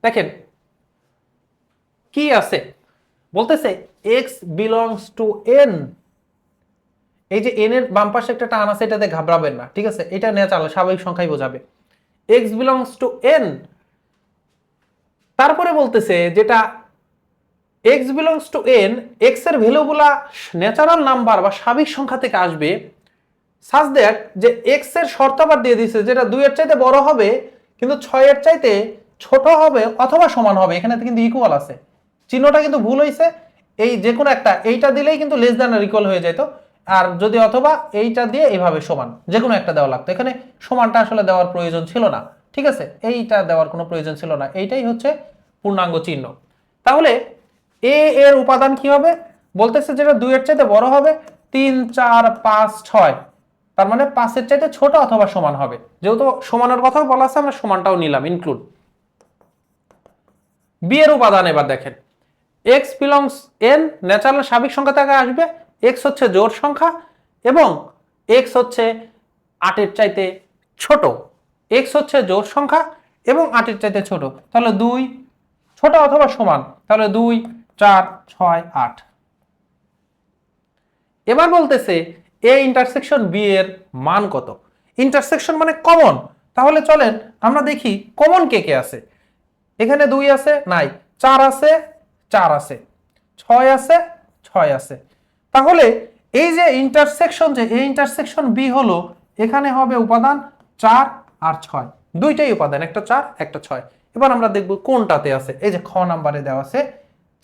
দেখেন কি আছে, বলতেছে এক্স বিলংস টু এন। এই যে এন এর বাম পাশে একটা টান আছে, এটাতে ঘাবড়াবেন না, ঠিক আছে, এটা ন্যাচারাল স্বাভাবিক সংখ্যাই বোঝাবে। এক্স বিলংস টু এন, তারপরে বলতেছে যেটা x belongs to N, x এর ভ্যালুগুলা ন্যাচারাল নাম্বার বা স্বাভাবিক সংখ্যা থেকে আসবে, সাজ দ্যাট যে এক্স এর শর্ত আবার দিয়ে দিছে যেটা 2 এর চাইতে বড় হবে কিন্তু 6 এর চাইতে ছোট হবে অথবা সমান হবে। এখানে কিন্তু ইকুয়াল আছে, চিহ্নটা কিন্তু ভুল হয়েছে। এই যে কোনো একটা, এইটা দিলেই কিন্তু লেস দ্যান আর ইকুয়াল হয়ে যেত, আর যদি অথবা এইটা দিয়ে এইভাবে সমান যে কোনো একটা দেওয়া লাগতো। এখানে সমানটা আসলে দেওয়ার প্রয়োজন ছিল না, ঠিক আছে, এইটা দেওয়ার কোনো প্রয়োজন ছিল না, এইটাই হচ্ছে পূর্ণাঙ্গ চিহ্ন। তাহলে এ এর উপাদান কি হবে, বলতেছে যেটা 2 এর চাইতে বড় হবে, 3 4 5 6, তার মানে 5 এর চাইতে ছোট অথবা সমান হবে। যেহেতু সমানের কথাও বলা আছে আমরা সমানটাও নিলাম ইনক্লুড। বি এর উপাদান এবার দেখেন, এক্স বিলংস এন, ন্যাচারাল স্বাভাবিক সংখ্যা থেকে আসবে, এক্স হচ্ছে জোড় সংখ্যা এবং এক্স হচ্ছে 8 এর চাইতে ছোট, এক্স হচ্ছে জোড় সংখ্যা এবং 8 এর চাইতে ছোট, তাহলে 2 ছোট অথবা সমান, তাহলে 2 4 6 8। এবার বলতেছে এ ইন্টারসেকশন বি এর মান কত। ইন্টারসেকশন মানে কমন, তাহলে চলেন আমরা দেখি কমন কে কে আছে। এখানে 2 আছে নাই, 4 আছে 4 আছে, 6 আছে 6 আছে, তাহলে এই যে ইন্টারসেকশন, যে এই ইন্টারসেকশন বি হলো, এখানে হবে উপাদান 4 আর 6, দুইটাই উপাদান, একটা 4 একটা 6। এবার আমরা দেখব কোনটাতে আছে, এই যে খ নাম্বারে দেওয়া আছে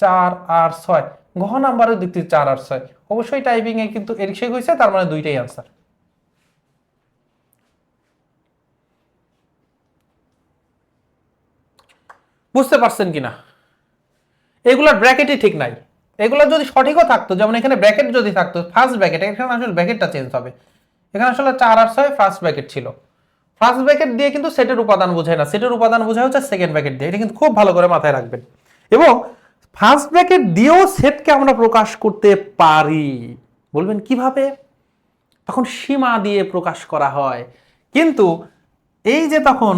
4 আর 6, ঘ নাম্বারে দেখতে 4 আর 6, অবশ্যই টাইপিং এ কিন্তু এরিক্সে হয়েছে, তার মানে দুইটাই আনসার। বুঝতে পারছেন কিনা? এগুলোর ব্র্যাকেটই ঠিক নাই, এগুলো যদি সঠিকও থাকতো, যেমন এখানে ব্র্যাকেট যদি থাকতো ফার্স্ট ব্র্যাকেট, এখানে আসলে ব্র্যাকেটটা চেঞ্জ হবে। এখানে আসলে 4 আর 6 ফার্স্ট ব্র্যাকেট ছিল, ফার্স্ট ব্র্যাকেট দিয়ে কিন্তু সেটের উপাদান বোঝায় না, সেটের উপাদান বোঝায় হচ্ছে সেকেন্ড ব্র্যাকেট দিয়ে, এটা কিন্তু খুব ভালো করে মাথায় রাখবেন। এবং ফার্স্ট ব্র্যাকেট দিয়েও সেটকে আমরা প্রকাশ করতে পারি। বলবেন কিভাবে? তখন সীমা দিয়ে প্রকাশ করা হয়, কিন্তু এই যে তখন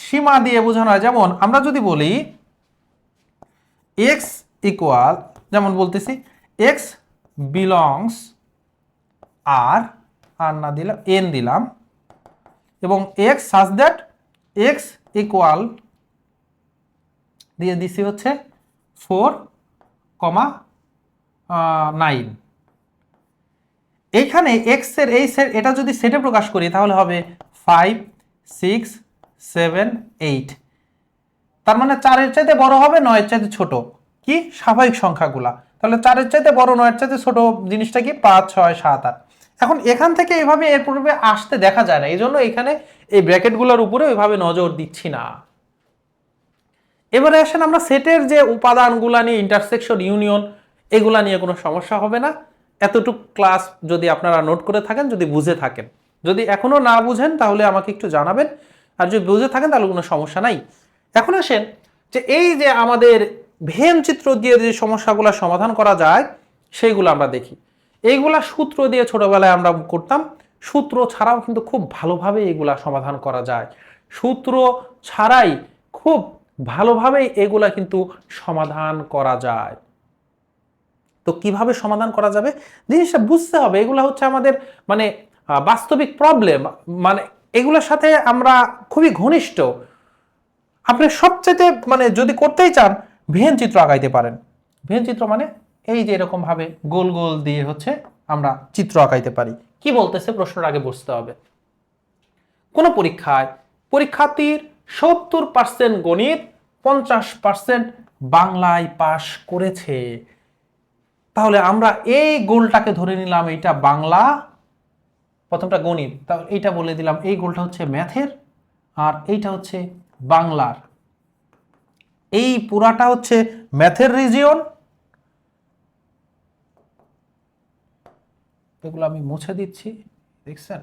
সীমা দিয়ে বোঝানো হয়, যেমন আমরা যদি বলি এক্স ইকুয়াল, যেমন বলতেছি এক্স বিলংস আর, আর না দিলাম এন দিলাম, এবং x such that x equal দিয়ে দিছি হচ্ছে 4,9। এইখানে এক্স এর এই সেট, এটা যদি সেটে প্রকাশ করি তাহলে হবে 5 6 7 8, তার মানে 4 এর চাইতে বড় হবে 9 এর চাইতে ছোট, কি স্বাভাবিক সংখ্যাগুলা, তাহলে 4 এর চাইতে বড় 9 এর চাইতে ছোট জিনিসটা কি 5 6 7 8। এখন এখান থেকে এভাবে এর পূর্বে আসতে দেখা যায় না, এই জন্য এখানে এই ব্র্যাকেটগুলোর উপরে ওইভাবে নজর দিচ্ছি না। এবারে আসেন আমরা সেটের যে উপাদানগুলা নিয়ে, ইন্টারসেকশন ইউনিয়ন, এগুলা নিয়ে কোনো সমস্যা হবে না। এতটুকু ক্লাস যদি আপনারা নোট করে থাকেন, যদি বুঝে থাকেন, যদি এখনো না বুঝেন তাহলে আমাকে একটু জানাবেন, আর যদি বুঝে থাকেন তাহলে কোনো সমস্যা নাই। এখন আসেন যে এই যে আমাদের ভেন চিত্র দিয়ে যে সমস্যাগুলো সমাধান করা যায় সেইগুলো আমরা দেখি। এইগুলা সূত্র দিয়ে ছোটবেলায় আমরা করতাম, সূত্র ছাড়াও কিন্তু খুব ভালোভাবে এগুলা সমাধান করা যায়, সূত্র ছাড়াই খুব ভালোভাবে এগুলা কিন্তু সমাধান করা যায়। তো কিভাবে সমাধান করা যাবে জিনিসটা বুঝতে হবে, এগুলা হচ্ছে আমাদের মানে বাস্তবিক প্রবলেম, মানে এগুলোর সাথে আমরা খুবই ঘনিষ্ঠ। আপনি সবচেয়ে মানে যদি করতেই চান ভেন চিত্র আঁকাইতে পারেন। ভেন চিত্র মানে এই যে এরকম ভাবে গোল গোল দিয়ে হচ্ছে আমরা চিত্র আঁকাইতে পারি। কি বলতেছে প্রশ্নের আগে বুঝতে হবে। কোন পরীক্ষায় পরীক্ষার্থীর 70% গণিত 50% বাংলায় পাশ করেছে, তাহলে আমরা এই গোলটাকে ধরে নিলাম এইটা বাংলা, প্রথমটা গণিত, তাহলে এইটা বলে দিলাম এই গোলটা হচ্ছে ম্যাথের, আর এইটা হচ্ছে বাংলার, এই পুরাটা হচ্ছে ম্যাথের রিজিয়ন। এগুলো আমি মুছে দিচ্ছি, দেখছেন?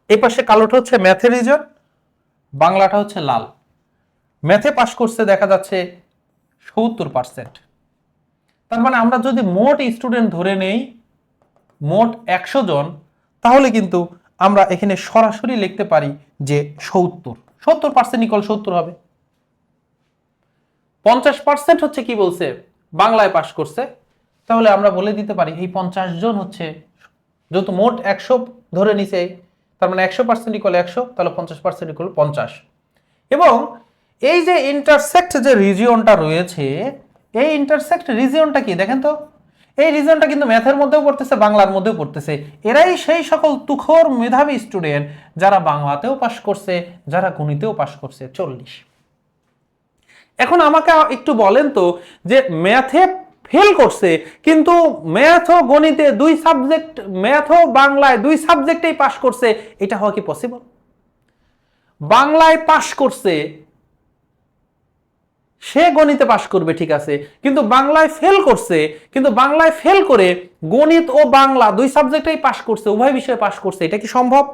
এই পাশে কালোটা হচ্ছে ম্যাথে রিজন, বাংলাটা হচ্ছে লাল। ম্যাথে পাশ করছে দেখা যাচ্ছে 70%। তার মানে আমরা যদি মোট স্টুডেন্ট ধরে নেই মোট 100 জন, তাহলে কিন্তু আমরা এখানে সরাসরি লিখতে পারি যে 70% ইকুয়াল 70 হবে। 50% হচ্ছে কি বলছে, বাংলায় পাশ করছে, তাহলে আমরা বলে দিতে পারি এই 50 জন হচ্ছে, যেহেতু মোট 100 ধরে নিছে, তার মানে 100% ইকুয়াল 100, তাহলে 50% ইকুয়াল 50। এবং এই যে ইন্টারসেক্ট যে রিজিয়নটা রয়েছে, এই ইন্টারসেক্ট রিজিয়নটা কি দেখেন তো, এই রিজিয়নটা কিন্তু ম্যাথের মধ্যেও পড়তেছে, বাংলার মধ্যেও পড়তেছে। এরাই সেই সকল তুখোর মেধাবী স্টুডেন্ট যারা বাংলাতেও পাশ করছে, যারা গণিতেও পাশ করছে 40। এখন আমাকে একটু বলেন তো, যে ম্যাথে ফেল করছে কিন্তু ম্যাথ ও গণিতে দুই সাবজেক্ট, ম্যাথ ও বাংলায় দুই সাবজেক্টেই পাশ করছে, এটা হওয়া কি পসিবল? বাংলায় পাশ করছে, সে গণিতে পাশ করবে ঠিক আছে, কিন্তু বাংলায় ফেল করছে, কিন্তু বাংলায় ফেল করে গণিত ও বাংলা দুই সাবজেক্টেই পাশ করছে, উভয় বিষয়ে পাশ করছে, এটা কি সম্ভব?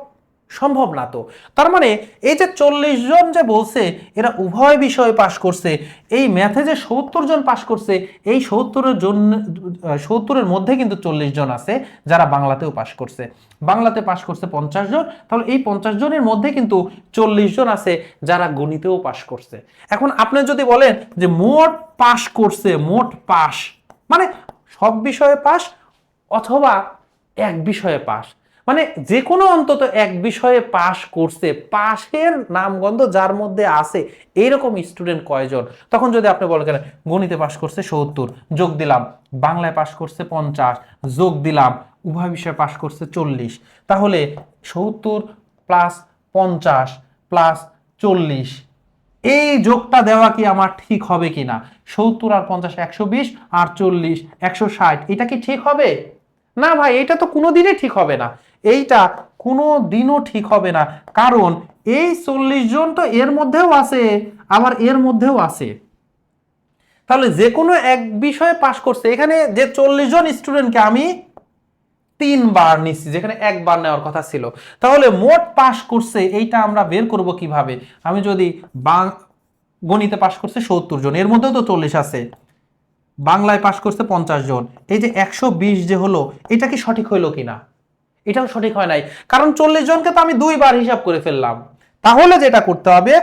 সম্ভব না তো। তার মানে এই যে 40 জন যে বলছে এরা উভয় বিষয়ে পাশ করছে, এই ম্যাথে যে 70 জন পাশ করছে, এই 70-এর জন্য 70-এর মধ্যে কিন্তু 40 জন আছে যারা বাংলাতেও পাশ করছে। বাংলাতে পাশ করছে 50 জন, তাহলে এই 50 জনের মধ্যে কিন্তু 40 জন আছে যারা গণিতেও পাশ করছে। এখন আপনি যদি বলেন যে মোট পাশ করছে, মোট পাশ মানে সব বিষয়ে পাশ অথবা এক বিষয়ে পাশ, মানে যে কোনো অন্তত এক বিষয়ে পাশ করছে, পাশের নামগন্ধ যার মধ্যে আছে এইরকম স্টুডেন্ট কয়জন? তখন যদি আপনি বলেন গণিতে পাশ করছে 70 যোগ দিলাম, বাংলায় পাশ করছে 50 যোগ দিলাম, উভয় বিষয়ে পাশ করছে 40, তাহলে 70 প্লাস 50 প্লাস 40, এই যোগটা দেওয়া কি আমার ঠিক হবে কিনা? 70 আর 50 120 আর 40 160, এটা কি ঠিক হবে? না ভাই, এটা তো কোনোদিনই ঠিক হবে না, এইটা কোনো দিনও ঠিক হবে না, কারণ এই 40 জন তো এর মধ্যেও আছে, আবার এর মধ্যেও আছে। তাহলে যে কোনো এক বিষয়ে পাশ করছে, এখানে যে 40 জন স্টুডেন্টকে আমি 3 বার নিচ্ছি, যেখানে একবার নেওয়ার কথা ছিল, তাহলে মোট পাশ করছে এইটা আমরা বের করব কিভাবে? আমি যদি গণিতে পাশ করছে 70 জন, এর মধ্যেও তো 40 আছে, বাংলায় পাশ করছে 50 জন, এই যে 120 যে হলো, এটা কি সঠিক হইলো কিনা? এটাও সঠিক হয় নাই, কারণ 40 জনকে তো আমি 2 বার হিসাব করে ফেললাম। তাহলে যেটা করতে হবে,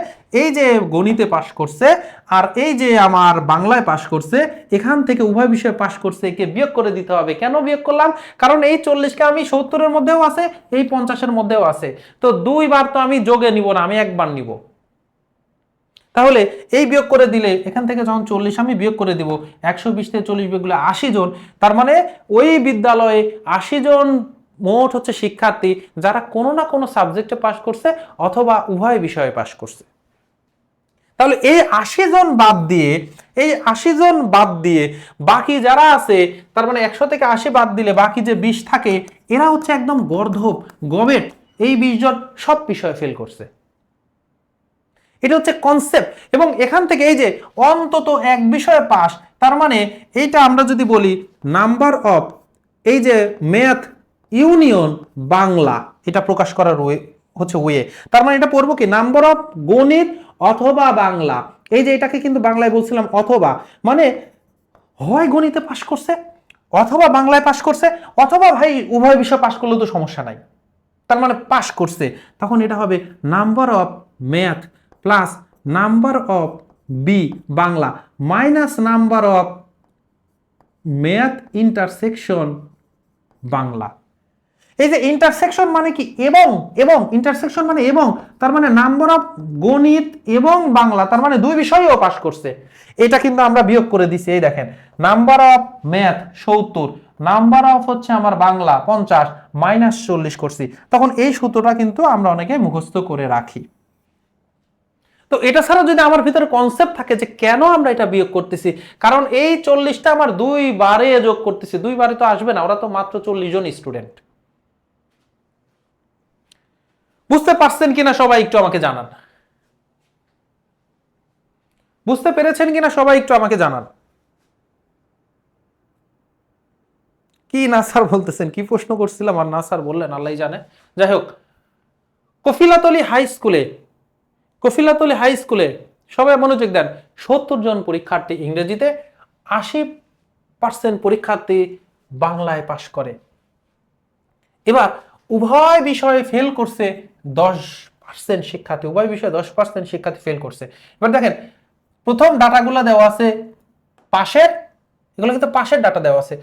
এই যে গণিতে পাশ করছে আর এই যে আমার বাংলায় পাশ করছে, এখান থেকে উভয় বিষয়ে পাশ করছে একে বিয়োগ করে দিতে হবে। কেন বিয়োগ করলাম? কারণ এই 40কে আমি 70-এর মধ্যেও আছে, এই 50-এর মধ্যেও আছে, তো 2 বার তো আমি যোগে নিব না, আমি একবার নিব। তাহলে এই বিয়োগ করে দিলে এখান থেকে যখন 40 আমি বিয়োগ করে দিব, 120 থেকে 40 বিয়োগ করলে 80 জন, তার মানে ওই বিদ্যালয়ে 80 জন মোট হচ্ছে শিক্ষার্থী যারা কোনো না কোনো সাবজেক্টে পাশ করছে অথবা উভয় বিষয়ে পাশ করছে। তাহলে এই 80 জন বাদ দিয়ে, এই 80 জন বাদ দিয়ে বাকি যারা আছে, তার মানে 100 থেকে 80 বাদ দিলে বাকি যে 20 থাকে, এরা হচ্ছে একদম গর্ধব গবেট, এই 20 জন সব বিষয়ে ফেল করছে। এটা হচ্ছে কনসেপ্ট। এবং এখান থেকে এই যে অন্তত এক বিষয়ে পাস, তার মানে এইটা আমরা যদি বলি নাম্বার অফ, এই যে ম্যাথ ইউনিয়ন বাংলা, এটা প্রকাশ করার হচ্ছে ওয়ে, তার মানে এটা পড়বো কি নাম্বার অফ গণিত অথবা বাংলা। এই যে এটাকে কিন্তু বাংলায় বলছিলাম অথবা, মানে হয় গণিতে পাশ করছে অথবা বাংলায় পাশ করছে, অথবা ভাই উভয় বিষয় পাশ করলেও তো সমস্যা নাই, তার মানে পাশ করছে। তখন এটা হবে number of math plus number of B Bangla minus number of math intersection Bangla. এই যে ইন্টারসেকশন মানে কি এবং, এবং ইন্টারসেকশন মানে এবং, তার মানে নাম্বার অফ গণিত এবং বাংলা, তার মানে দুই বিষয়েও পাশ করছে। এটা কিন্তু আমরা বিয়োগ করে দিছি, এই দেখেন number of math 70, number of হচ্ছে আমার বাংলা 50 মাইনাস 40 করছি, তখন এই সূত্রটা কিন্তু আমরা অনেকে মুখস্থ করে রাখি। তো এটা ছাড়া যদি আমার ভিতরে কনসেপ্ট থাকে যে কেন আমরা এটা বিয়োগ করতেছি, কারণ এই 40টা আমার 2 বারে যোগ করতেছি, 2 বারে তো আসবে না, ওরা তো মাত্র 40 জন স্টুডেন্ট। বুঝতে পারছেন কিনা সবাই একটু আমাকে জানান, বুঝতে পেরেছেন কিনা সবাই একটু আমাকে জানান। কি না স্যার বলতেছেন, কি প্রশ্ন করছিলাম আর না স্যার বললেন, আল্লাহ জানে। যাই হোক, কফিলাতলী হাই স্কুলে সবাই মনোযোগ দেন, 70 জন পরীক্ষার্থী ইংরেজিতে, 80% পরীক্ষার্থী বাংলায় পাশ করে। এবার উভয় বিষয়ে ফেল করছে 10% শিক্ষার্থী, উভয় বিষয়ে 10% শিক্ষার্থী ফেল করছে। এবার দেখেন প্রথম ডাটাগুলো দেওয়া আছে পাশের, এগুলো কিন্তু পাশের ডাটা দেওয়া আছে,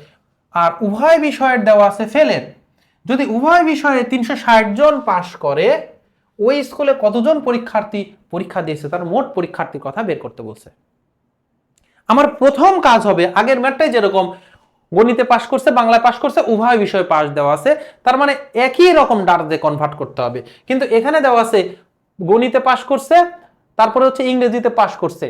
আর উভয় বিষয়ের দেওয়া আছে ফেলের। যদি উভয় বিষয়ে 360 জন পাশ করে, ওই স্কুলে কতজন পরীক্ষার্থী পরীক্ষা দিয়েছে তার মোট পরীক্ষার্থীর কথা বের করতে বলছে। আমার প্রথম কাজ হবে, আগের ম্যাথটাই যেরকম গণিতে পাশ করছে, বাংলায় পাশ করছে, উভয় বিষয়ে পাশ দেওয়া আছে, তার মানে একই রকম ডাটাতে কনভার্ট করতে হবে। কিন্তু এখানে দেওয়া আছে গণিতে পাশ করছে, তারপরে হচ্ছে ইংরেজিতে পাশ করছে,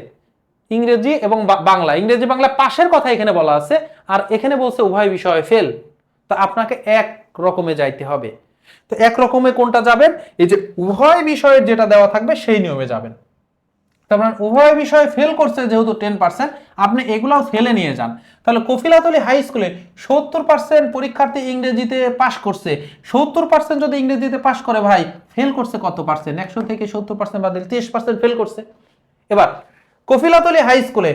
ইংরেজি এবং বাংলা, ইংরেজি বাংলা পাশের কথা এখানে বলা আছে, আর এখানে বলছে উভয় বিষয়ে ফেল। তা আপনাকে এক রকমে যাইতে হবে। তো এক রকমে কোনটা যাবেন? এই যে উভয় বিষয়ের যেটা দেওয়া থাকবে সেই নিয়মে যাবেন। তার মানে উভয় বিষয়ে ফেল করছে যেহেতু 10%, আপনি এগুলাও ফেলে নিয়ে যান। তাহলে কফিলাতলী হাই স্কুলে 70% পরীক্ষার্থী ইংরেজিতে পাশ করছে। 70% যদি ইংরেজিতে পাশ করে ভাই, ফেল করছে কত পার্সেন্ট? 100 থেকে 70% বাদ দিলে 30% ফেল করছে। এবার কফিলাতলী হাই স্কুলে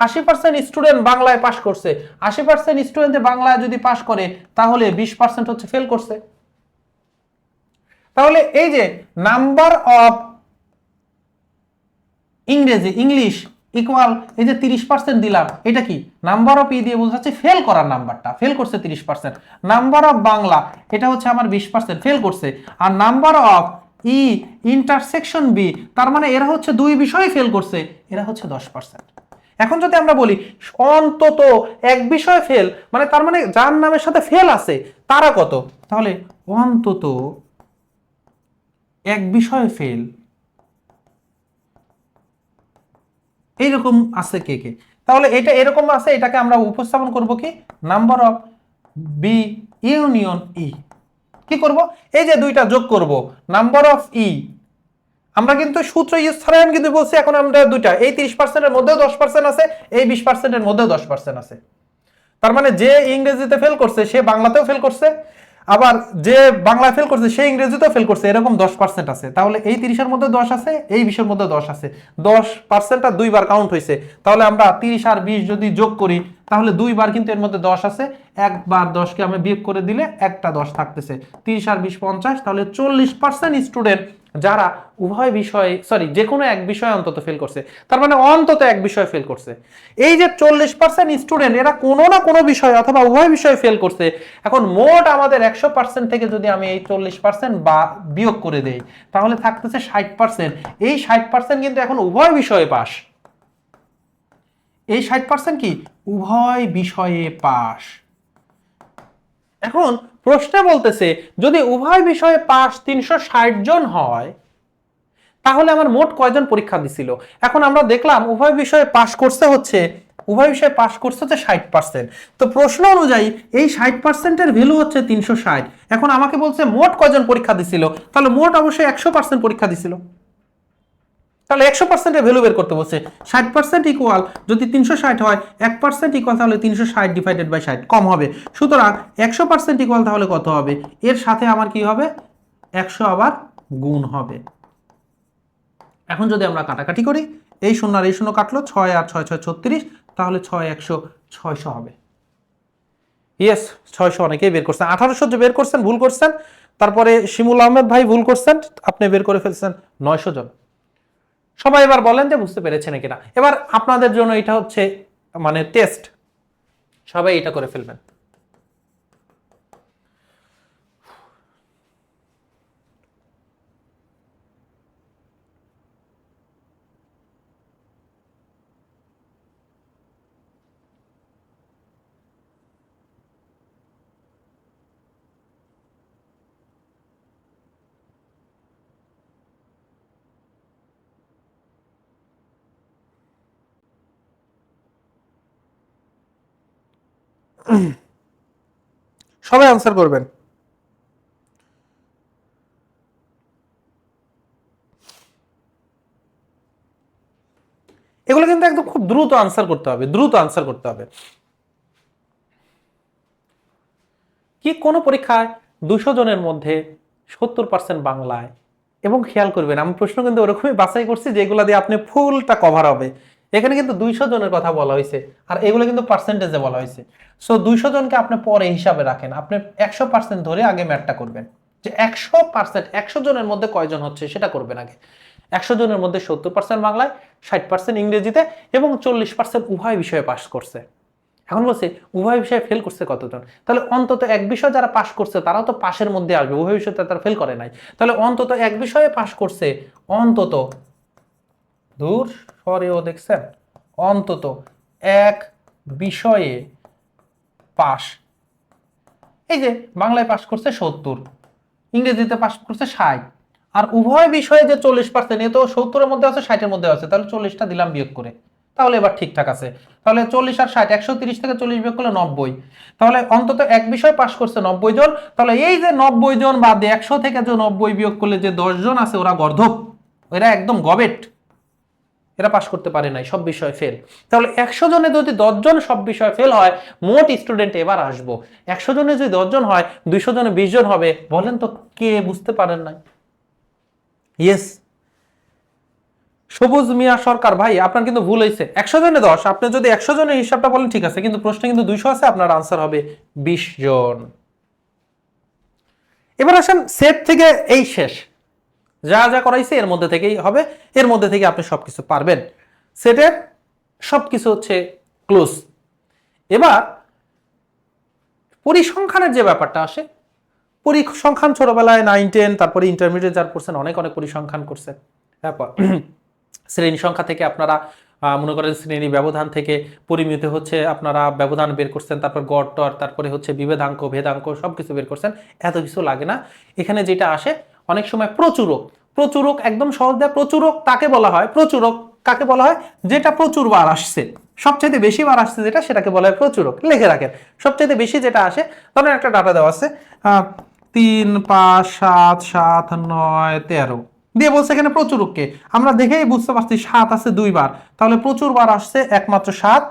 80% স্টুডেন্ট বাংলায় পাশ করছে। 80% স্টুডেন্ট বাংলায় যদি পাশ করে, তাহলে 20% হচ্ছে ফেল করছে। তাহলে এই যে নাম্বার অফ ইংলিশ ইকুয়াল, এই যে 30% দিলাম, এটা কি নাম্বার অফ দিয়ে বোঝাচ্ছে ফেল করার নাম্বারটা, ফেল করছে 30%। নাম্বার অফ বাংলা, এটা হচ্ছে আমার 20% ফেল করছে। আর নাম্বার অফ ইন্টারসেকশন বি, তার মানে এরা হচ্ছে দুই বিষয়ে ফেল করছে, এরা হচ্ছে 10%। এখন যদি আমরা বলি অন্তত এক বিষয় ফেল, মানে তার মানে যার নামের সাথে ফেল আছে তারা কত, তাহলে অন্তত এক বিষয় ফেল এইরকম আছে কে কে? তাহলে এটা এরকম আছে, এটাকে আমরা উপস্থাপন করব কি, নাম্বার অফ বি ইউনিয়ন ই। কি করব? এই যে দুইটা যোগ করব, নাম্বার অফ ই। আমরা কিন্তু সূত্র ইউজ ছাড়াই আমি কিন্তু বলছি, এখন আমরা দুইটা, এই 30% এর মধ্যেও 10% আছে, এই 20% এর মধ্যেও 10% আছে। তার মানে যে ইংরেজিতে ফেল করছে সে বাংলাতেও ফেল করছে, আবার যে বাংলা ফেল করছে সে ইংরেজিতেও ফেল করছে, এরকম 10% আছে। তাহলে এই 30-এর মধ্যে 10 আছে, এই 20-এর মধ্যে 10 আছে, 10%টা দুইবার কাউন্ট হয়েছে। তাহলে আমরা 30 আর 20 যদি যোগ করি, তাহলে দুইবার কিন্তু এর মধ্যে 10 আছে, একবার 10কে আমি বিয়োগ করে দিলে একটা 10 থাকতেছে, 30 আর 20 50, তাহলে 40% স্টুডেন্ট যারা উভয় বিষয়ে যে কোনো এক বিষয়ে অন্তত ফেল করছে, তার মানে অন্তত এক বিষয়ে ফেল করছে। এই যে 40% স্টুডেন্ট এরা কোনো না কোনো বিষয় অথবা উভয় বিষয়ে ফেল করছে। এখন মোট আমাদের 100% থেকে যদি আমি এই 40% বা বিয়োগ করে দেই, তাহলে থাকতেছে 60%। এই 60% কিন্তু এখন উভয় বিষয়ে পাস। এই 60% কি উভয় বিষয়ে পাস। এখন প্রশ্নে বলতেছে যদি উভয় বিষয়ে পাস 360 জন হয়, তাহলে আমার মোট কয়জন পরীক্ষা দিছিল? এখন আমরা দেখলাম উভয় বিষয়ে পাস করছে হচ্ছে 60%। তো প্রশ্ন অনুযায়ী এই 60%-এর ভ্যালু হচ্ছে 360। এখন আমাকে বলছে মোট কয়জন পরীক্ষা দিছিল, তাহলে মোট অবশ্যই 100% পরীক্ষা দিছিল। তাহলে 100%-এর ভ্যালু বের করতে বলছে। 60% ইকুয়াল যদি 360 হয়, 1% ইকুয়াল তাহলে 360 ডিভাইডেড বাই 60, কম হবে। সুতরাং 100% ইকুয়াল তাহলে কত হবে? এর সাথে আমার কি হবে? 100 আবার গুণ হবে। এখন যদি আমরা কাটাকাটি করি, এই শূন্য আর এই শূন্য কাটলো, 6 আর 6 6 36, তাহলে 6 100 600 হবে। ইয়েস, 600 অনেকেই বের করছেন। 1800 যে বের করছেন ভুল করছেন, তারপরে শিমুল আহমেদ ভাই ভুল করছেন, আপনি বের করে ফেলছেন 900 জন। সবাই এবার বলেন যে বুঝতে পেরেছেন কিনা। এবার আপনাদের জন্য এটা হচ্ছে মানে টেস্ট, সবাই এটা করে ফেলবেন। সবাই আনসার করবেন। এগুলো কিন্তু একদম খুব দ্রুত আনসার করতে হবে, দ্রুত আনসার করতে হবে। কি কোনো পরীক্ষায় 200 জনের মধ্যে 70% বাংলায়, এবং খেয়াল করবেন আমি প্রশ্ন কিন্তু ওরকমই বাছাই করছি যেগুলো দিয়ে আপনি ফুলটা কভার হবে। এখানে কিন্তু 200 জনের কথা বলা হয়েছে, আর এগুলো কিন্তু পার্সেন্টেজে বলা হয়েছে। সো 200 জনকে আপনি পরে হিসাবে রাখেন, আপনি 100% ধরে আগে ম্যাথটা করবেন যে 100%, 100 জনের মধ্যে কয়জন হচ্ছে সেটা করবেন আগে। 100 জনের মধ্যে 70% বাংলায়, 60% ইংরেজিতে এবং 40% উভয় বিষয়ে পাস করছে। এখন বলছে উভয় বিষয়ে ফেল করছে কতজন, তাহলে অন্তত এক বিষয় যারা পাস করছে তারাও তো পাশের মধ্যে আসবে, উভয় বিষয়ে তারা ফেল করে নাই, তাহলে অন্তত এক বিষয়ে পাস করছে, অন্তত দূর সরেও দেখছেন, অন্তত এক বিষয়ে পাস। এই যে বাংলায় পাস করছে 70, ইংরেজিতে পাস করছে 60, আর উভয় বিষয়ে যে 40%, এ তো 70-এর মধ্যে আছে 60-এর মধ্যে আছে, তাহলে 40টা দিলাম বিয়োগ করে, তাহলে এবার ঠিকঠাক আছে। তাহলে 40 আর 60, 130 থেকে 40 বিয়োগ করলে 90, তাহলে অন্তত এক বিষয় পাস করছে 90 জন। তাহলে এই যে 90 জন বাদে 100 থেকে যে 90 বিয়োগ করলে যে 10 জন আছে ওরা গর্ধপ, এরা একদম গবেট, এরা পাস করতে পারে নাই, সব বিষয়ে ফেল। তাহলে 100 জনে যদি 10 জন সব বিষয়ে ফেল হয়, মোট স্টুডেন্ট এবার আসবো 100 জনে যদি 10 জন হয়, 200 জনে 20 জন হবে। বলেন তো কে বুঝতে পারেন নাই? ইয়েস, সবুজ মিয়া সরকার ভাই, আপনার কিন্তু ভুল হয়েছে। 100 জনে 10, আপনি যদি 100 জনের হিসাবটা বলেন ঠিক আছে, কিন্তু প্রশ্নে কিন্তু 200 আছে, আপনার আনসার হবে 20 জন। এবার আসেন সেট থেকে, এই শেষ, যা যা করাইছে এর মধ্যে থেকেই হবে, এর মধ্যে থেকে আপনি সবকিছু পারবেন, সেটের সবকিছু হচ্ছে ক্লোজ। এবার পরিসংখ্যানের যে ব্যাপারটা আসে, পরিসংখ্যান ছোটবেলায় 9, 10, তারপরে ইন্টারমিডিয়েট যার করছেন অনেক অনেক পরিসংখ্যান করছেন। তারপর শ্রেণী সংখ্যা থেকে আপনারা মনে করেন শ্রেণী ব্যবধান থেকে পরিমিতি হচ্ছে আপনারা ব্যবধান বের করছেন, তারপর গড় টর, তারপরে হচ্ছে বিভেদাঙ্ক ভেদাঙ্ক সবকিছু বের করছেন, এত কিছু লাগে না। এখানে যেটা আসে অনেক সময় প্রচুরক, প্রচুরক একদম সহজ দেয়। প্রচুরক তাকে বলা হয়, প্রচুরক কাকে বলা হয়, যেটা প্রচুর বার আসছে, সবচাইতে বেশি বার আসছে যেটা, সেটাকে বলা হয় প্রচুরক। লিখে রাখেন সবচাইতে বেশি যেটা আসে, ধরেন একটা ডাটা দেওয়া আছে 3, 5, 7, 7, 9, 13 দিয়ে বলছে এখানে প্রচুরককে, আমরা দেখেই বুঝতে পারছি 7 আছে 2 বার, তাহলে প্রচুর বার আসছে একমাত্র 7,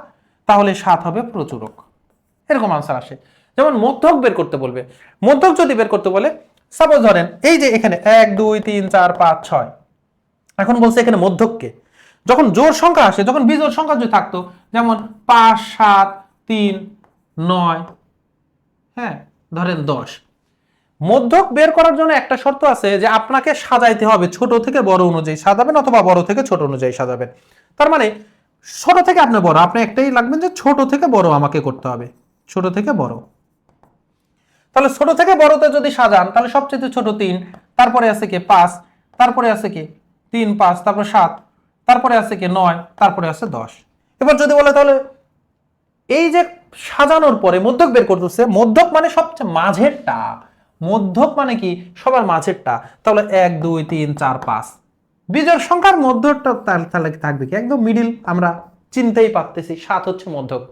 তাহলে 7 হবে প্রচুরক। এরকম আনসার আসে। যেমন মধ্যক বের করতে বলবে, মধ্যক যদি বের করতে বলে, সাপোজ ধরেন এই যে এখানে 1, 2, 3, 4, 5, 6, এখন বলছে এখানে মধ্যককে, যখন জোড় সংখ্যা আসে, যখন বিজোড় সংখ্যা যদি থাকতো, যেমন 5, 7, 3, 9, হ্যাঁ ধরেন 10, মধ্যক বের করার জন্য একটা শর্ত আছে যে আপনাকে সাজাইতে হবে, ছোট থেকে বড় অনুযায়ী সাজাবেন অথবা বড় থেকে ছোট অনুযায়ী সাজাবেন। তার মানে ছোট থেকে আপনি বড়, আপনি একটাই লাগবেন যে ছোট থেকে বড় আমাকে করতে হবে, ছোট থেকে বড়। তাহলে ছোট থেকে বড়তে যদি সাজান, তাহলে সবচেয়ে ছোট 3, তারপরে আছে কি 5, তারপরে আছে কি 3, 5, তারপর 7, তারপরে আছে কি 9, তারপরে আছে 10। এবার যদি বলে তাহলে এই যে সাজানোর পরে মধ্যক বের করতেছে, মধ্যক মানে সবচেয়ে মাঝেরটা, মধ্যক মানে কি সবার মাঝেরটা, তাহলে 1, 2, 3, 4, 5, বিজোড় সংখ্যার মধ্যটা তাহলে থাকবে কি একদম মিডিল, আমরা চিনতেই পারতেছি 7 হচ্ছে মধ্যক।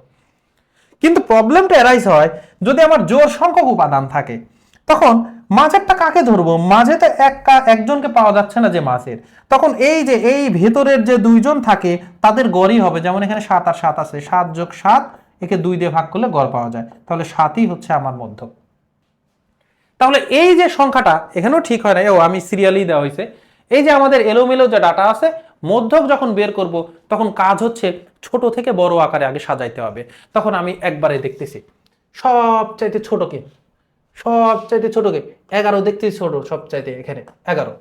কিন্তু প্রবলেমটা এরাইজ হয় যদি আমার জোড় সংখ্যক উপাদান থাকে, তখন মাঝেরটা কাকে ধরবো, মাঝে তো একজনকে পাওয়া যাচ্ছে না যে মাঝের, তখন এই যে এই ভেতরের যে 2 জন থাকে তাদের গড়ই হবে, যেমন এখানে 7 আর 7 আছে, 7 যোগ 7, একে 2 দিয়ে ভাগ করলে গড় পাওয়া যায়, তাহলে 7ই হচ্ছে আমার মধ্যক। তাহলে এই যে সংখ্যাটা এখানেও ঠিক হয় না, আমি সিরিয়ালি দেওয়া হয়েছে, এই যে আমাদের এলোমেলো যে ডাটা আছে, মধ্যক যখন বের করব তখন কাজ হচ্ছে ছোট থেকে বড় আকারে আগে সাজাইতে হবে। তখন আমি একবারে দেখতেছি সবচাইতে ছোটকে, সবচাইতে ছোটকে 11 দেখতেছি ছোট সবচাইতে, এখানে 11,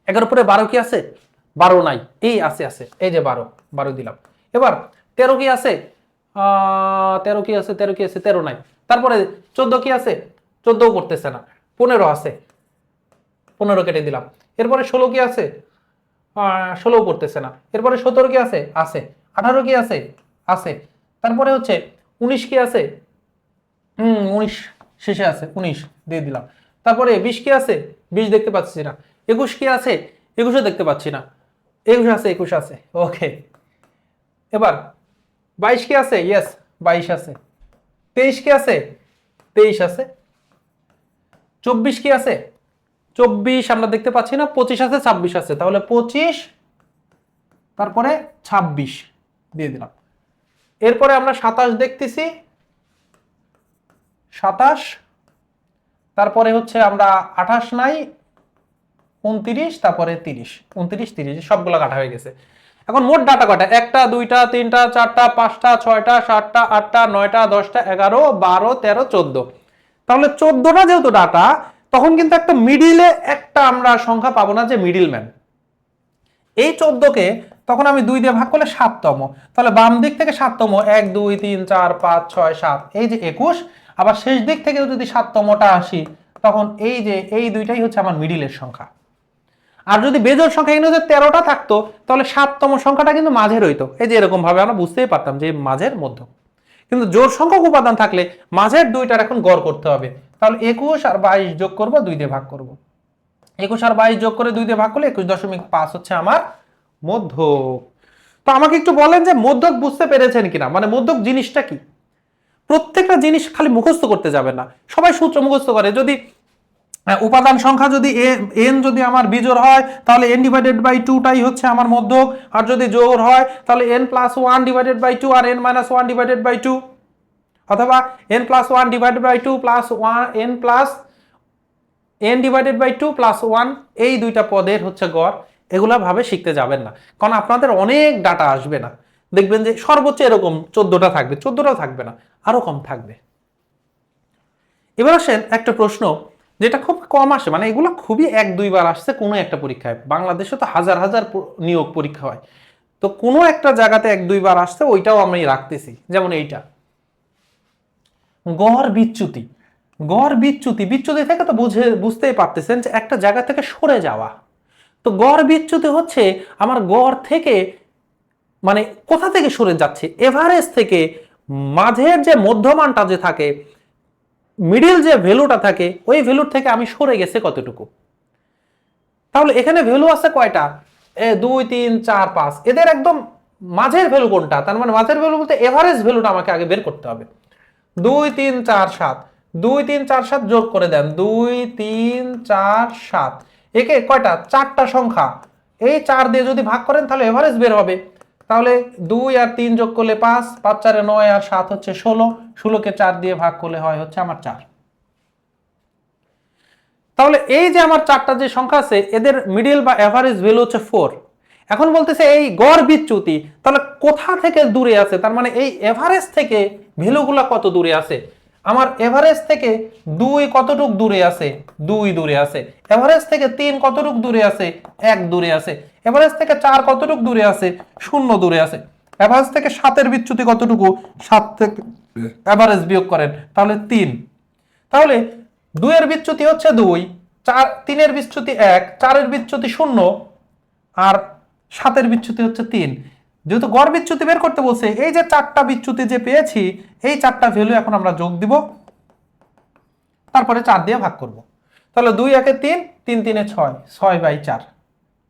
11 পরে 12 কি আছে, 12 নাই, এই আছে আছে, এই যে 12, 12 দিলাম। এবার 13 কি আছে, 13 কি আছে, 13 কি আছে, 13 নাই। তারপরে 14 কি আছে, 14ও করতেছে না। 15 আছে, 15 কেটে দিলাম। এরপরে 16 কি আছে, 16ও করতেছে না। এরপরে 17 কি আছে, আছে। 18 কি আছে, আছে। তারপরে হচ্ছে 19 কি আছে, 19 শেষে আছে, 19 দিয়ে দিলাম। তারপরে 20 কি আছে, 20 দেখতে পাচ্ছি না। 21 কি আছে, 21ও দেখতে পাচ্ছি না। 21 আছে, 21 আছে, ওকে। এবার 22 কি আছে, ইয়েস 22 আছে। 23 কি আছে, 23 আছে। 24 কি আছে, 24 আমরা দেখতে পাচ্ছি না। 25 আছে, 26 আছে, তাহলে 25 তারপরে 26 দিয়ে দিলাম। এরপরে আমরা 27 দেখতেছি, 27, তারপরে হচ্ছে আমরা 28 নাই, 29, তারপরে 30, 29 30 সবগুলো কাটা হয়ে গেছে। এখন মোট ডাটা কয়টা? 1টা 2টা 3টা 4টা 5টা 6টা 7টা 8টা 9টা 10টা 11 12 13 14। তাহলে 14টা যেহেতু ডাটা, তখন কিন্তু একটা মিডিলে একটা আমরা সংখ্যা পাবো না, যে মিডিলম্যান। এই 14কে তখন আমি 2 দিয়ে ভাগ করলে 7তম, তাহলে বাম দিক থেকে 7তম 1 2 3 4 5 6 7, এই যে 21। আবার শেষ দিক থেকেও যদি 7তমটা আসি, তখন এই যে এই দুইটাই হচ্ছে আমার মিডিলের সংখ্যা। আর যদি বেজোড় সংখ্যা এখানে যদি 13টা থাকতো, তাহলে 7তম সংখ্যাটা কিন্তু মাঝে রইতো, এই যে এরকম ভাবে আমরা বুঝতেই পারতাম যে মাঝের মধ্য। কিন্তু জোড় সংখ্যক উপাদান থাকলে মাঝের দুইটার এখন গড় করতে হবে। তাহলে 21 আর 22 যোগ করব, 2 দিয়ে ভাগ করব। 21 আর 22 যোগ করে 2 দিয়ে ভাগ করলে 21.5 হচ্ছে আমার মধ্যক। তো আমাকে একটু বলেন যে মধ্যক বুঝতে পেরেছেন কিনা, মানে মধ্যক জিনিসটা কি। প্রত্যেকটা জিনিস খালি মুখস্থ করতে যাবেন না, সবাই সূত্র মুখস্থ করে। যদি উপাদান সংখ্যা যদি n যদি আমার বিজোড় হয়, তাহলে n ডিভাইডেড বাই 2টাই হচ্ছে আমার মধ্যক। আর যদি জোড় হয়, তাহলে n প্লাস 1 ডিভাইডেড বাই 2 আর n মাইনাস 1 ডিভাইডেড বাই 2, অথবা n plus 1 divided by 2 plus 1 n plus n divided by 2 plus 1, এই দুইটা পদের হচ্ছে গড়। এগুলা ভাবে শিখতে যাবেন না, কারণ আপনাদের অনেক ডাটা আসবে না। দেখবেন যে সর্বোচ্চ এরকম 14টা থাকবে, 14টাও থাকবে না, আরো কম থাকবে। এবার আসেন একটা প্রশ্ন যেটা খুব কম আসে, মানে এগুলো খুবই 1-2 বার আসছে কোনো একটা পরীক্ষায়। বাংলাদেশে তো হাজার হাজার নিয়োগ পরীক্ষা হয়, তো কোনো একটা জায়গাতে 1-2 বার আসছে, ওইটাও আমি রাখতেছি। যেমন এইটা গড় বিচ্যুতি। গড় বিচ্যুতি, বিচ্যুতি থেকে তো বুঝতেই পারতেছেন যে একটা জায়গা থেকে সরে যাওয়া। তো গড় বিচ্যুতি হচ্ছে আমার গড় থেকে, মানে কোথা থেকে সরে যাচ্ছে, এভারেজ থেকে মাঝের যে মধ্যমানটা যে থাকে, মিডিল যে ভ্যালুটা থাকে, ওই ভ্যালুর থেকে আমি সরে গেছে কতটুকু। তাহলে এখানে ভ্যালু আছে কয়টা? 2 3 4 5, এদের একদম মাঝের ভ্যালু কোনটা? তার মানে মাঝের ভ্যালু বলতে এভারেজ ভ্যালুটা আমাকে আগে বের করতে হবে। 2 3 4 7, 2 3 4 7 যোগ করে দেন, 2 3 4 7, একে কয়টা? 4টা সংখ্যা। এই 4 দিয়ে যদি ভাগ করেন তাহলে এভারেজ বের হবে। তাহলে 2 আর 3 যোগ করলে 5, 5 4 9 আর 7 হচ্ছে 16, 16কে 4 দিয়ে ভাগ করলে হয় হচ্ছে আমার 4। তাহলে এই যে আমার 4টা যে সংখ্যা আছে, এদের মিডল বা এভারেজ ভ্যালু হচ্ছে 4। এখন বলতেছে এই গড় বিচ্যুতি, তাহলে কোথা থেকে দূরে আছে, তার মানে এই এভারেজ থেকে ভ্যালুগুলো কত দূরে আছে। আমার এভারেজ থেকে 2 কতটুক দূরে আছে? 2 দূরে আছে। এভারেজ থেকে 3 কতটুক দূরে আছে? 1 দূরে আছে। এভারেজ থেকে 4 কতটুক দূরে আছে? 0 দূরে আছে। এভারেজ থেকে 7 এর বিচ্যুতি কতটুকু? 7 থেকে এভারেজ বিয়োগ করেন, তাহলে 3। তাহলে 2 এর বিচ্যুতি হচ্ছে 2, 3 এর বিচ্যুতি 1, 4 এর বিচ্যুতি 0, আর 7 এর বিচ্যুতি হচ্ছে 3। যেহেতু গড় বিচ্যুতি বের করতে বলছে, এই যে 4টা বিচ্যুতি যে পেয়েছি, এই 4টা ভ্যালু এখন আমরা যোগ দিব, তারপরে 4 দিয়ে ভাগ করব। তাহলে 2 1 3, 3 3 6, 6/4।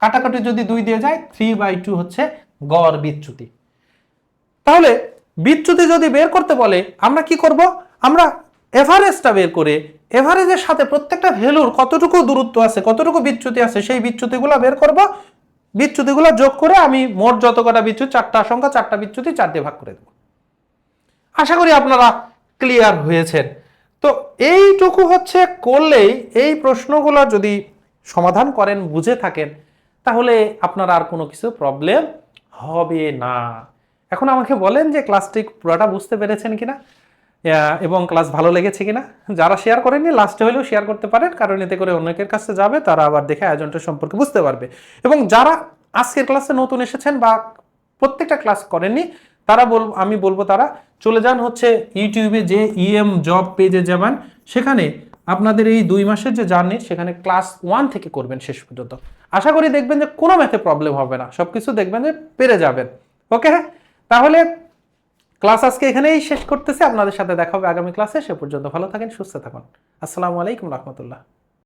কাটাকাটি যদি 2 দিয়ে যায়, 3/2 হচ্ছে গড় বিচ্যুতি। তাহলে বিচ্যুতি যদি বের করতে বলে, আমরা কি করব? আমরা এভারেজটা বের করে এভারেজের সাথে প্রত্যেকটা ভ্যালুর কতটুকু দূরত্ব আছে, কতটুকু বিচ্যুতি আছে, সেই বিচ্যুতিগুলো বের করব। বিচ্যুতিগুলো যোগ করে আমি মোট যত কটা বিচ্যুতি, 4টা সংখ্যা, 4টা বিচ্যুতি 4 দিয়ে ভাগ করে দেব। আশা করি আপনারা ক্লিয়ার হয়েছেন। তো এইটুকু হচ্ছে করলেই, এই প্রশ্নগুলো যদি সমাধান করেন, বুঝে থাকেন, তাহলে আপনার আর কোনো কিছু প্রবলেম হবে না। এখন আমাকে বলেন যে ক্লাসটি পুরোটা বুঝতে পেরেছেন কিনা, এবং ক্লাস ভালো লেগেছে কিনা। যারা শেয়ার করেননি, লাস্টে হলেও শেয়ার করতে পারেন, কারণ এতে করে অনেকের কাছে যাবে, তারা আবার দেখে আয়োজনটা সম্পর্কে বুঝতে পারবে। এবং যারা আজকের ক্লাসে নতুন এসেছেন বা প্রত্যেকটা ক্লাস করেননি, তারা আমি বলবো তারা চলে যান হচ্ছে ইউটিউবে, যে ইএম জব পেজে যাবেন, সেখানে আপনাদের এই 2 মাসের যে জার্নি, সেখানে ক্লাস 1 থেকে করবেন শেষ পর্যন্ত। আশা করি দেখবেন যে কোনো ম্যাথে প্রবলেম হবে না, সবকিছু দেখবেন যে পেরে যাবেন। ওকে, তাহলে ক্লাস আজকে এখানেই শেষ করতেছি। আপনাদের সাথে দেখা হবে আগামী ক্লাসে। সে পর্যন্ত ভালো থাকেন, সুস্থ থাকুন। আসসালামু আলাইকুম রহমতুল্লাহ।